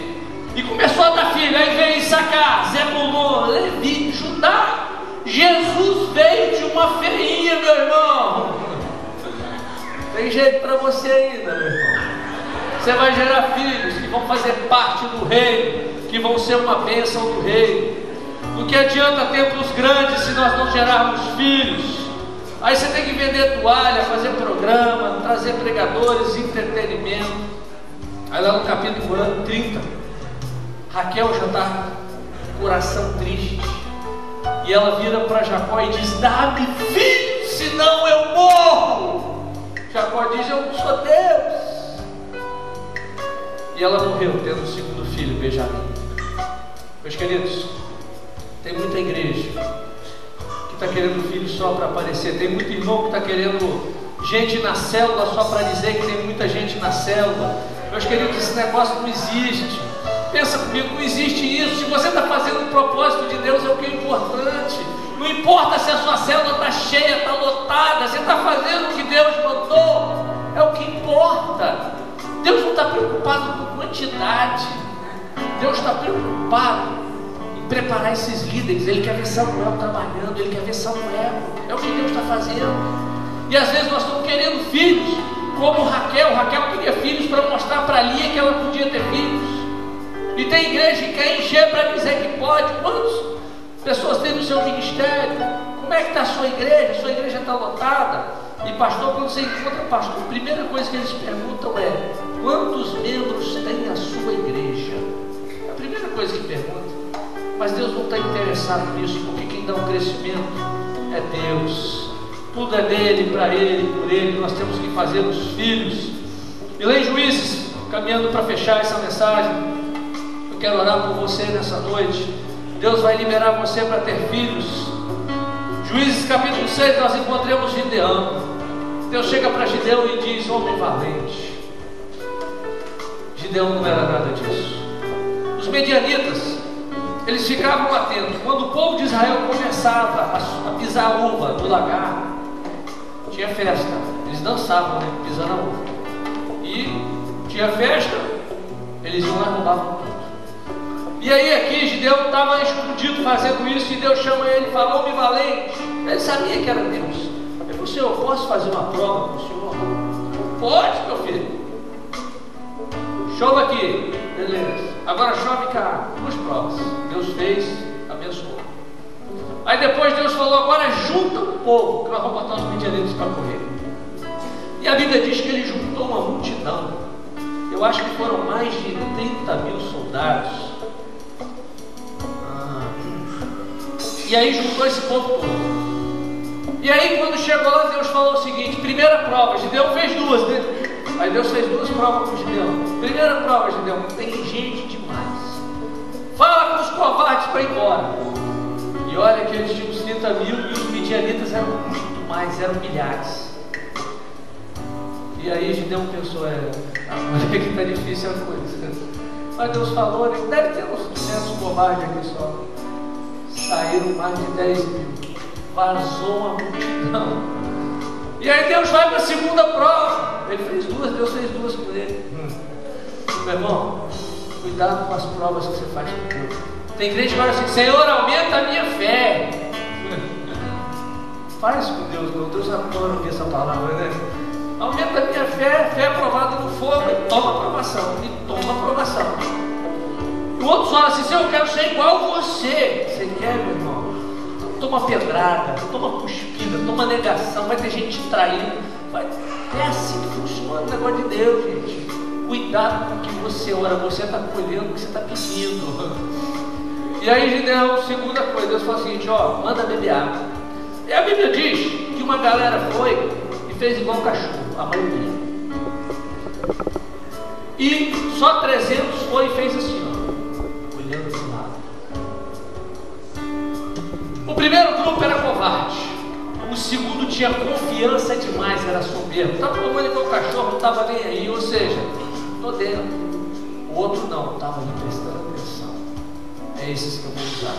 Aí veio Issacar, Zebulon, Levi, Judá. Jesus veio de uma feinha, meu irmão. Tem jeito para você ainda, meu irmão. Você vai gerar filhos que vão fazer parte do reino, que vão ser uma bênção do reino. O que adianta templos grandes se nós não gerarmos filhos? Aí você tem que vender toalha, fazer programa, trazer pregadores, entretenimento. Aí lá no capítulo 30, Raquel já está com o coração triste, e ela vira para Jacó e diz: dá-me filho, senão eu morro. Jacó diz: eu não sou Deus. E ela morreu tendo o 2º filho, Benjamim. Meus queridos, tem muita igreja que está querendo filho só para aparecer. Tem muito irmão que está querendo gente na célula só para dizer que tem muita gente na célula. Meus queridos, esse negócio não existe. Pensa comigo, não existe isso. Se você está fazendo o propósito de Deus, é o que é importante. Não importa se a sua célula está cheia, está lotada, você está fazendo o que Deus mandou, é o que importa. Deus não está preocupado com quantidade, Deus está preocupado em preparar esses líderes. Ele quer ver Samuel trabalhando, ele quer ver Samuel, é o que Deus está fazendo. E às vezes nós estamos querendo filhos, como Raquel queria filhos para mostrar para Lia que ela podia ter filhos. E tem igreja que quer encher para dizer que pode. Quantas pessoas têm no seu ministério? Como é que está a sua igreja? A sua igreja está lotada? E pastor, quando você encontra pastor, a primeira coisa que eles perguntam é: quantos membros tem a sua igreja? É a primeira coisa que pergunta. Mas Deus não está interessado nisso, porque quem dá o crescimento é Deus. Tudo é dele, para ele, por ele. Nós temos que fazer os filhos. E lá em Juízes, caminhando para fechar essa mensagem, quero orar por você nessa noite. Deus vai liberar você para ter filhos. Juízes capítulo 6, nós encontramos Gideão. Deus chega para Gideão e diz: homem valente. Gideão não era nada disso. Os medianitas, eles ficavam atentos. Quando o povo de Israel começava a pisar a uva do lagar, tinha festa. Eles dançavam, né, pisando a uva. E tinha festa, eles iam lá e roubavam tudo. E aí aqui Gideão estava escondido fazendo isso, e Deus chama ele e fala: homem valente. Ele sabia que era Deus. Ele falou: Senhor, posso fazer uma prova com o Senhor? Pode, meu filho. Chova aqui. Beleza. Agora chove cá. 2 provas. Deus fez, abençoou. Aí depois Deus falou: agora junta o povo, que nós vamos botar os midianitas para correr. E a Bíblia diz que ele juntou uma multidão. Eu acho que foram mais de 30.000 soldados. E aí juntou esse povo todo. E aí quando chegou lá, Deus falou o seguinte: primeira prova, Gideão fez 2, né? Aí Deus fez 2 provas com Gideão. Primeira prova, Gideão: tem gente demais. Fala com os covardes para ir embora. E olha que eles tinham uns 30.000 e os midianitas eram muito mais, eram milhares. E aí Gideão pensou: olha que está difícil a coisa. Mas Deus falou, né? Deve ter uns 200 covardes aqui só. Saíram mais de 10.000. Vazou a multidão. E aí Deus vai para a segunda prova. Ele fez 2, Deus fez 2 com ele. Meu irmão, cuidado com as provas que você faz com Deus. Tem crente que fala assim: Senhor, aumenta a minha fé. Faz com Deus, não. Deus adora ouvir essa palavra, né? Aumenta a minha fé, fé aprovada no fogo. E toma aprovação, e toma aprovação. O outro fala assim: Senhor, eu quero ser igual a você. Você quer, meu irmão? Toma pedrada, toma cuspida, toma negação. Vai ter gente te traindo. É assim que funciona o negócio de Deus, gente. Cuidado com o que você ora. Você está colhendo o que você está pedindo. E aí Gideão, segunda coisa, Deus falou o seguinte: ó, manda beber água. E a Bíblia diz que uma galera foi e fez igual um cachorro, a maioria. E só 300 foi e fez assim, ó, olhando para o lado. O primeiro grupo era covarde. O segundo tinha confiança demais, era soberbo. Estava tomando igual um cachorro, não estava nem aí. Ou seja, estou dentro. O outro não, estava ali prestando atenção. É esses que eu vou usar.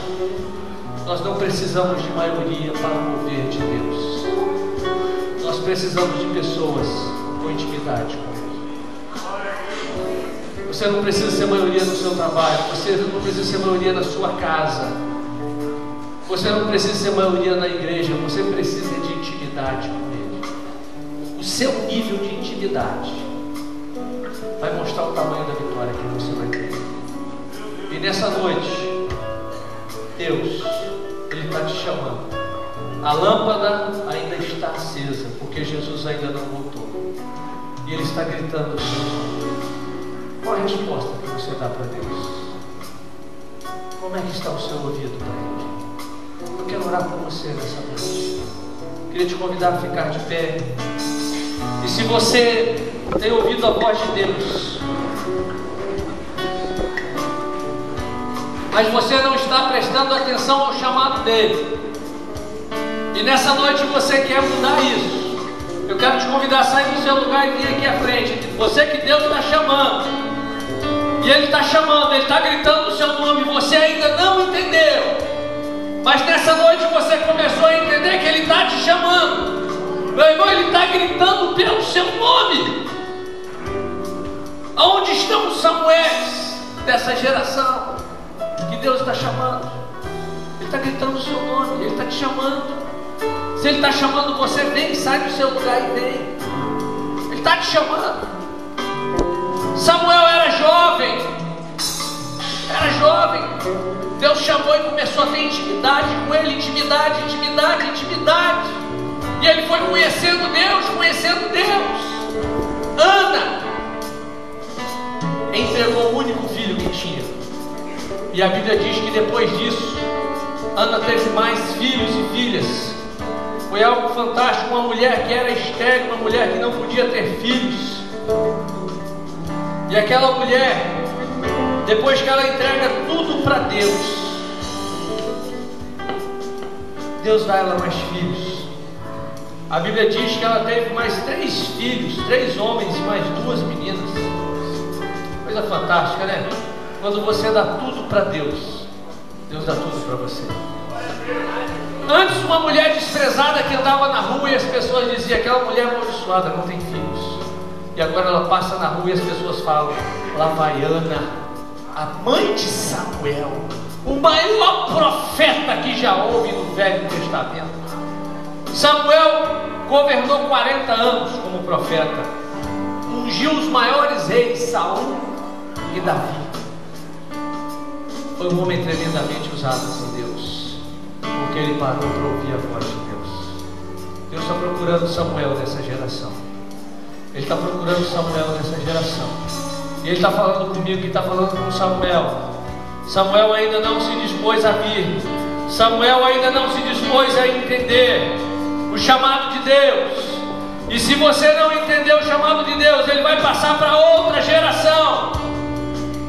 Nós não precisamos de maioria para o mover de Deus. Nós precisamos de pessoas com intimidade com Ele. Você não precisa ser maioria no seu trabalho. Você não precisa ser maioria na sua casa. Você não precisa ser maioria na igreja. Você precisa de intimidade com Ele. O seu nível de intimidade vai mostrar o tamanho da vitória que você vai ter. E nessa noite, Deus, Ele está te chamando. A lâmpada ainda está acesa, porque Jesus ainda não voltou. E Ele está gritando: qual a resposta que você dá para Deus? Como é que está o seu ouvido para Ele? Eu quero orar por você nessa noite. Queria te convidar a ficar de pé. E se você tem ouvido a voz de Deus, mas você não está prestando atenção ao chamado dele, e nessa noite você quer mudar isso, Eu quero te convidar a sair do seu lugar e vir aqui à frente. Você que Deus está chamando. E Ele está chamando, Ele está gritando o seu nome. Você ainda não entendeu. Mas nessa noite você começou a entender que Ele está te chamando. Meu irmão, Ele está gritando pelo seu nome. Aonde estão os Samuéis dessa geração que Deus está chamando? Ele está gritando o seu nome, Ele está te chamando. Se Ele está chamando você, vem, sai do seu lugar e vem. Ele está te chamando. Samuel era jovem. Era jovem. Deus chamou e começou a ter intimidade com ele. Intimidade. E ele foi conhecendo Deus. Ana entregou o único filho que tinha. E a Bíblia diz que depois disso, Ana teve mais filhos e filhas. Foi algo fantástico. Uma mulher que era estéril, uma mulher que não podia ter filhos. E aquela mulher, depois que ela entrega tudo para Deus, Deus dá a ela mais filhos. A Bíblia diz que ela teve mais 3 filhos, 3 homens e mais 2 meninas. Coisa fantástica, né? Quando você dá tudo para Deus, Deus dá tudo para você. Antes, uma mulher desprezada que andava na rua e as pessoas diziam: aquela mulher amaldiçoada, não tem filhos. E agora ela passa na rua e as pessoas falam: lá vai Ana, a mãe de Samuel, o maior profeta que já houve no Velho Testamento. Samuel governou 40 anos como profeta, ungiu os maiores reis, Saul e Davi. Foi um homem tremendamente usado por Deus, porque ele parou para ouvir a voz de Deus. Deus está procurando Samuel nessa geração. Ele está procurando Samuel nessa geração. E Ele está falando comigo, e está falando com Samuel. Samuel ainda não se dispôs a vir. Samuel ainda não se dispôs a entender o chamado de Deus. E se você não entender o chamado de Deus, ele vai passar para outra geração.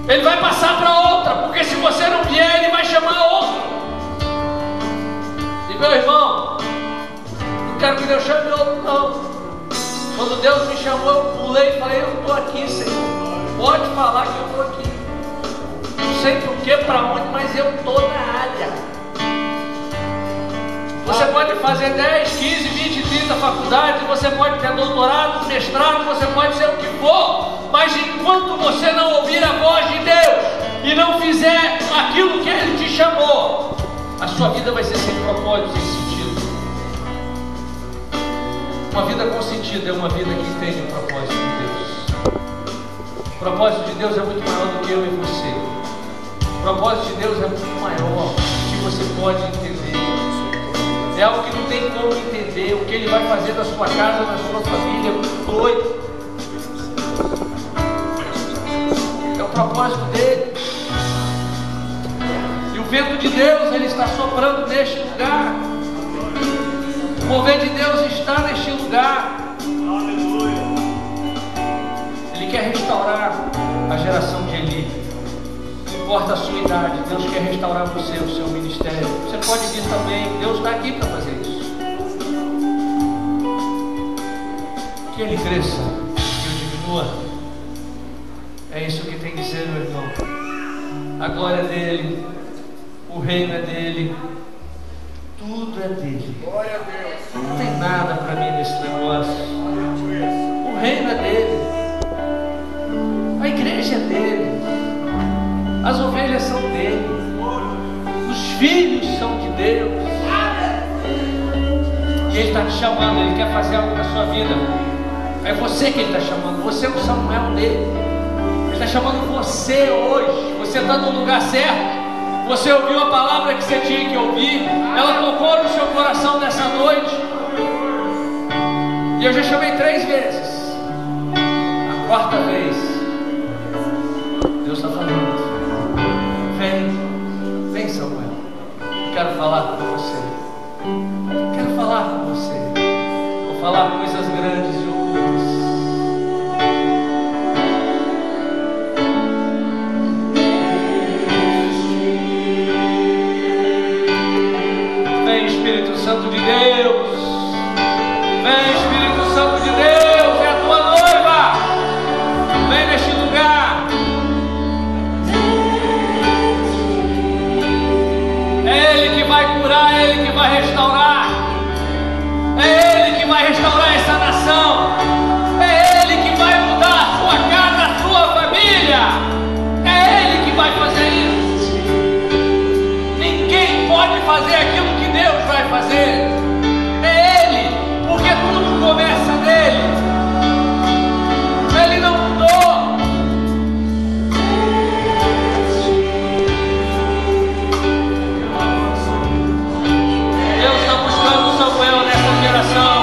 Ele vai passar para outra, porque se você não vier, ele vai chamar outro. E meu irmão, não quero que Deus chame outro, não. Quando Deus me chamou, eu pulei e falei: eu estou aqui, Senhor. Pode falar que eu estou aqui. Não sei por que, para onde, mas eu estou na área. Você pode fazer 10, 15, 20, 30 faculdades, você pode ter doutorado, mestrado, você pode ser o que for, mas enquanto você não ouvir a voz de Deus e não fizer aquilo que Ele te chamou, a sua vida vai ser sem propósito, sem sentido. Uma vida com sentido é uma vida que entende o propósito de Deus. O propósito de Deus é muito maior do que eu e você. O propósito de Deus é muito maior do que você pode entender. É algo que não tem como entender. O que Ele vai fazer na sua casa, na sua família, é muito doido. É o propósito dele. E o vento de Deus, ele está soprando neste lugar. O mover de Deus está neste lugar. Ele quer restaurar a geração de Eli. Não importa a sua idade, Deus quer restaurar você, o seu ministério. Você pode vir também, Deus está aqui para fazer isso. Que Ele cresça, que eu diminua. É isso que tem que ser, meu irmão. A glória é dele, o reino é dele, tudo é dele. Não tem nada para mim nesse negócio. O reino é dele, a igreja é dele. As ovelhas são dele, os filhos são de Deus. E Ele está te chamando, Ele quer fazer algo na sua vida. É você que Ele está chamando, você é o Samuel dele. Ele está chamando você hoje. Você está no lugar certo. Você ouviu a palavra que você tinha que ouvir. Ela tocou no seu coração nessa noite. E eu já chamei 3 vezes. A 4ª vez, Deus está falando: vem Samuel, eu quero falar com você. Quero falar com você. Vou falar coisas grandes e ocultas. Vem Espírito Santo de Deus. Vem Espírito Santo restaurar essa nação. É Ele que vai mudar a sua casa, a sua família. É Ele que vai fazer isso. Ninguém pode fazer aquilo que Deus vai fazer. É Ele, porque tudo começa nele. Ele não mudou. Deus está buscando Samuel nessa geração.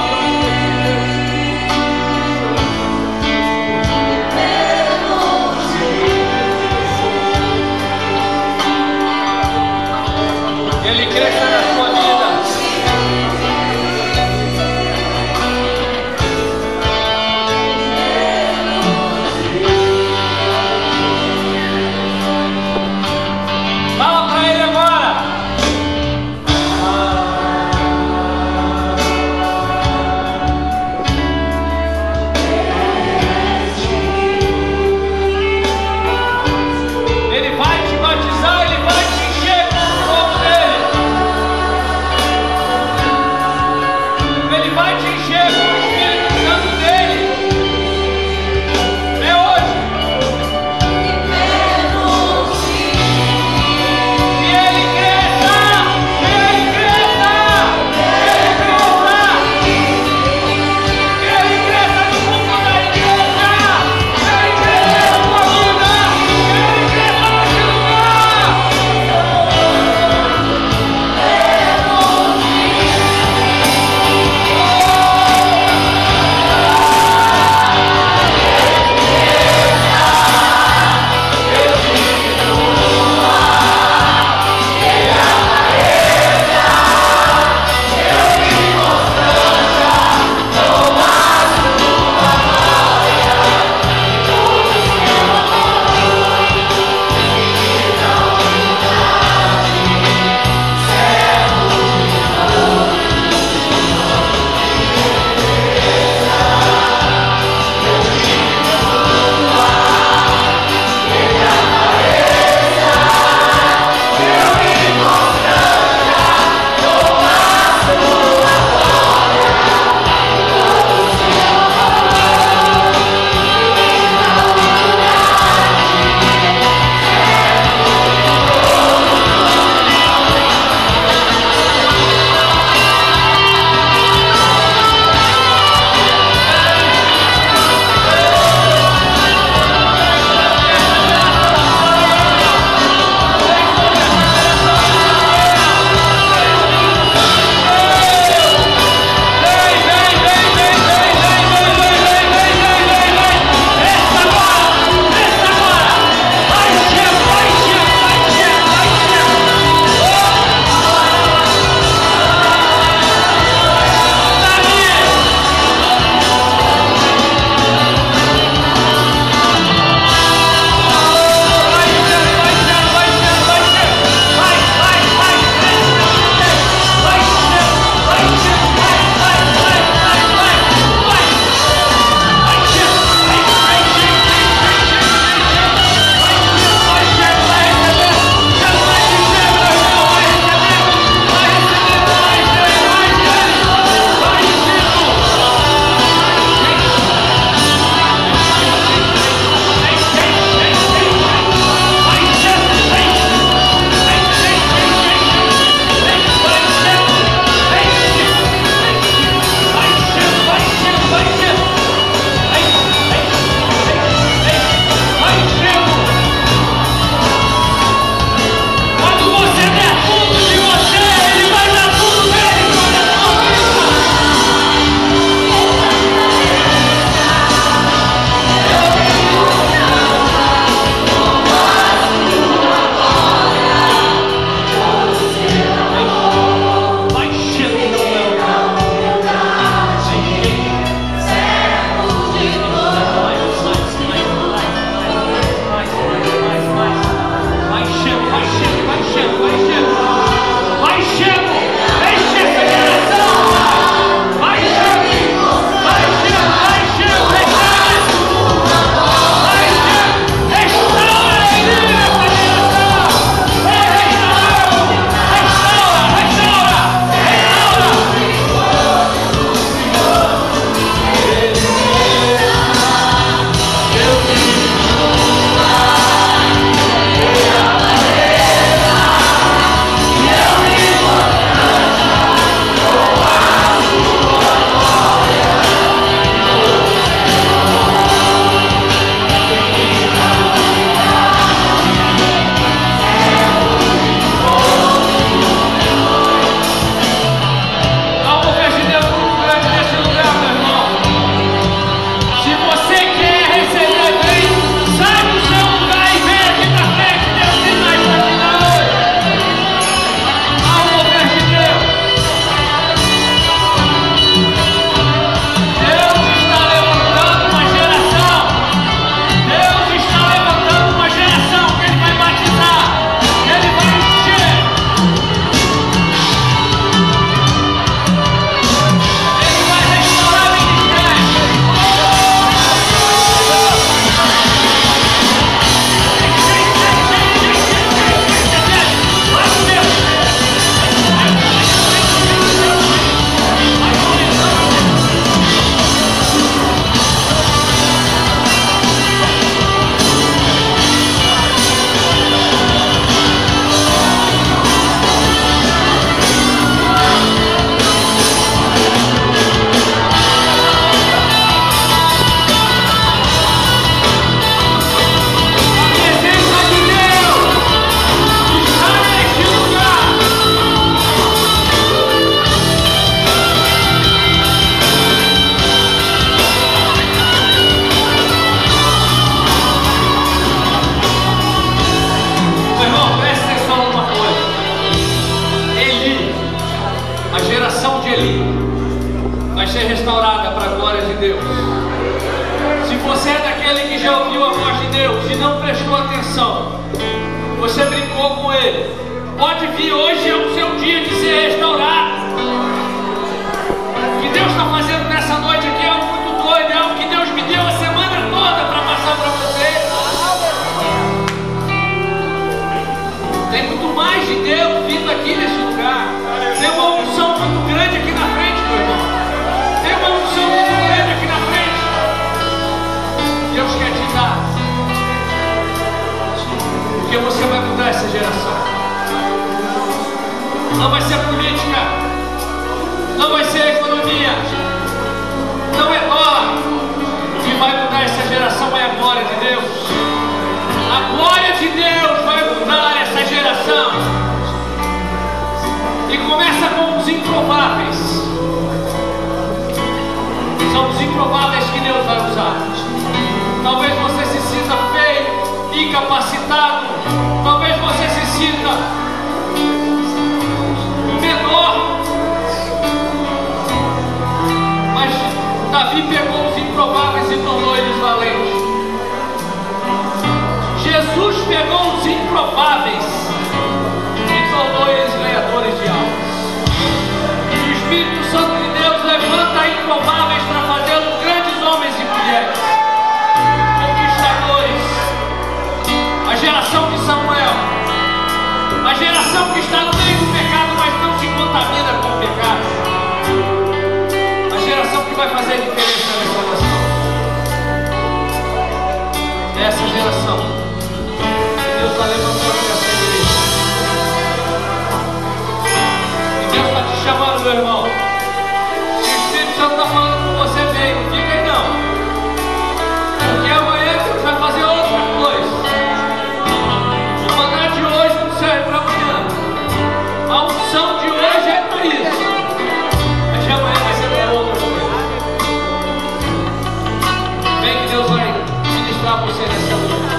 aquele que já ouviu a voz de Deus e não prestou atenção, você brincou com ele, pode vir, hoje é o seu dia de ser restaurado. O que Deus está fazendo nessa noite aqui é algo muito doido, é algo que Deus me deu a semana toda para passar para vocês. Tem muito mais de Deus vindo aqui nesse lugar. Tem uma unção muito grande aqui na frente, meu irmão. Tem uma unção muito grande aqui na frente. Deus quer te dar, porque você vai mudar essa geração. Não vai ser política, não vai ser economia, não é dólar. O que vai mudar essa geração é a glória de Deus. A glória de Deus vai mudar essa geração. E começa com os improváveis. São os improváveis que Deus vai usar. Talvez você se sinta feio, incapacitado. Talvez você se sinta menor. Mas Davi pegou os improváveis e tornou eles valentes. Jesus pegou os improváveis e tornou eles ganhadores de almas. O Espírito Santo de Deus levanta improváveis para fazê-los grandes homens e mulheres, conquistadores. A geração de Samuel, a geração que está no meio do pecado, mas não se contamina com o pecado. A geração que vai fazer a diferença nessa nação. É essa geração. Deus está levantando essa igreja. E Deus está te chamando, meu irmão. Se o Espírito Santo está falando com você, vem, não fica aí não. Porque amanhã Deus vai fazer outra coisa. O maná de hoje não serve para amanhã. A unção de hoje é para isso. Mas de amanhã vai ser para outra coisa. Vem que Deus vai ministrar você nessa noite.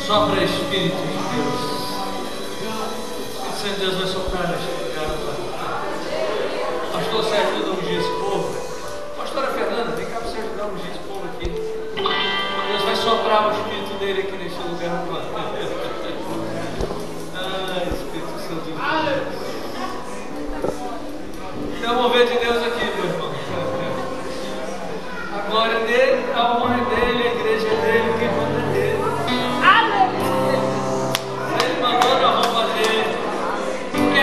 Sopra Espírito de Deus. O Espírito Santo de Deus vai soprar neste lugar. Pastor Sérgio, ajuda a ungir esse povo. Pastora Fernanda, vem cá para você ajudar a ungir esse povo aqui. Deus vai soprar o Espírito dele aqui neste lugar. Espírito Santo de Deus. Tem o mover de Deus aqui, meu irmão. A glória dele, a honra é dele, a igreja é dele, quem manda é dele. Ele mandou, nós vamos fazer. Porque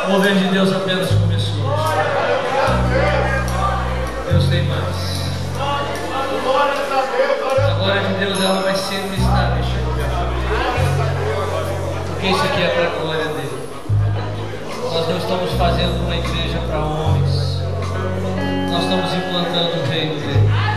O mover de Deus apenas começou. Deus tem mais. A glória de Deus, ela vai sempre estar neste lugar. Porque isso aqui é para a glória dele. Nós não estamos fazendo uma igreja para homens. Nós estamos implantando o reino dele.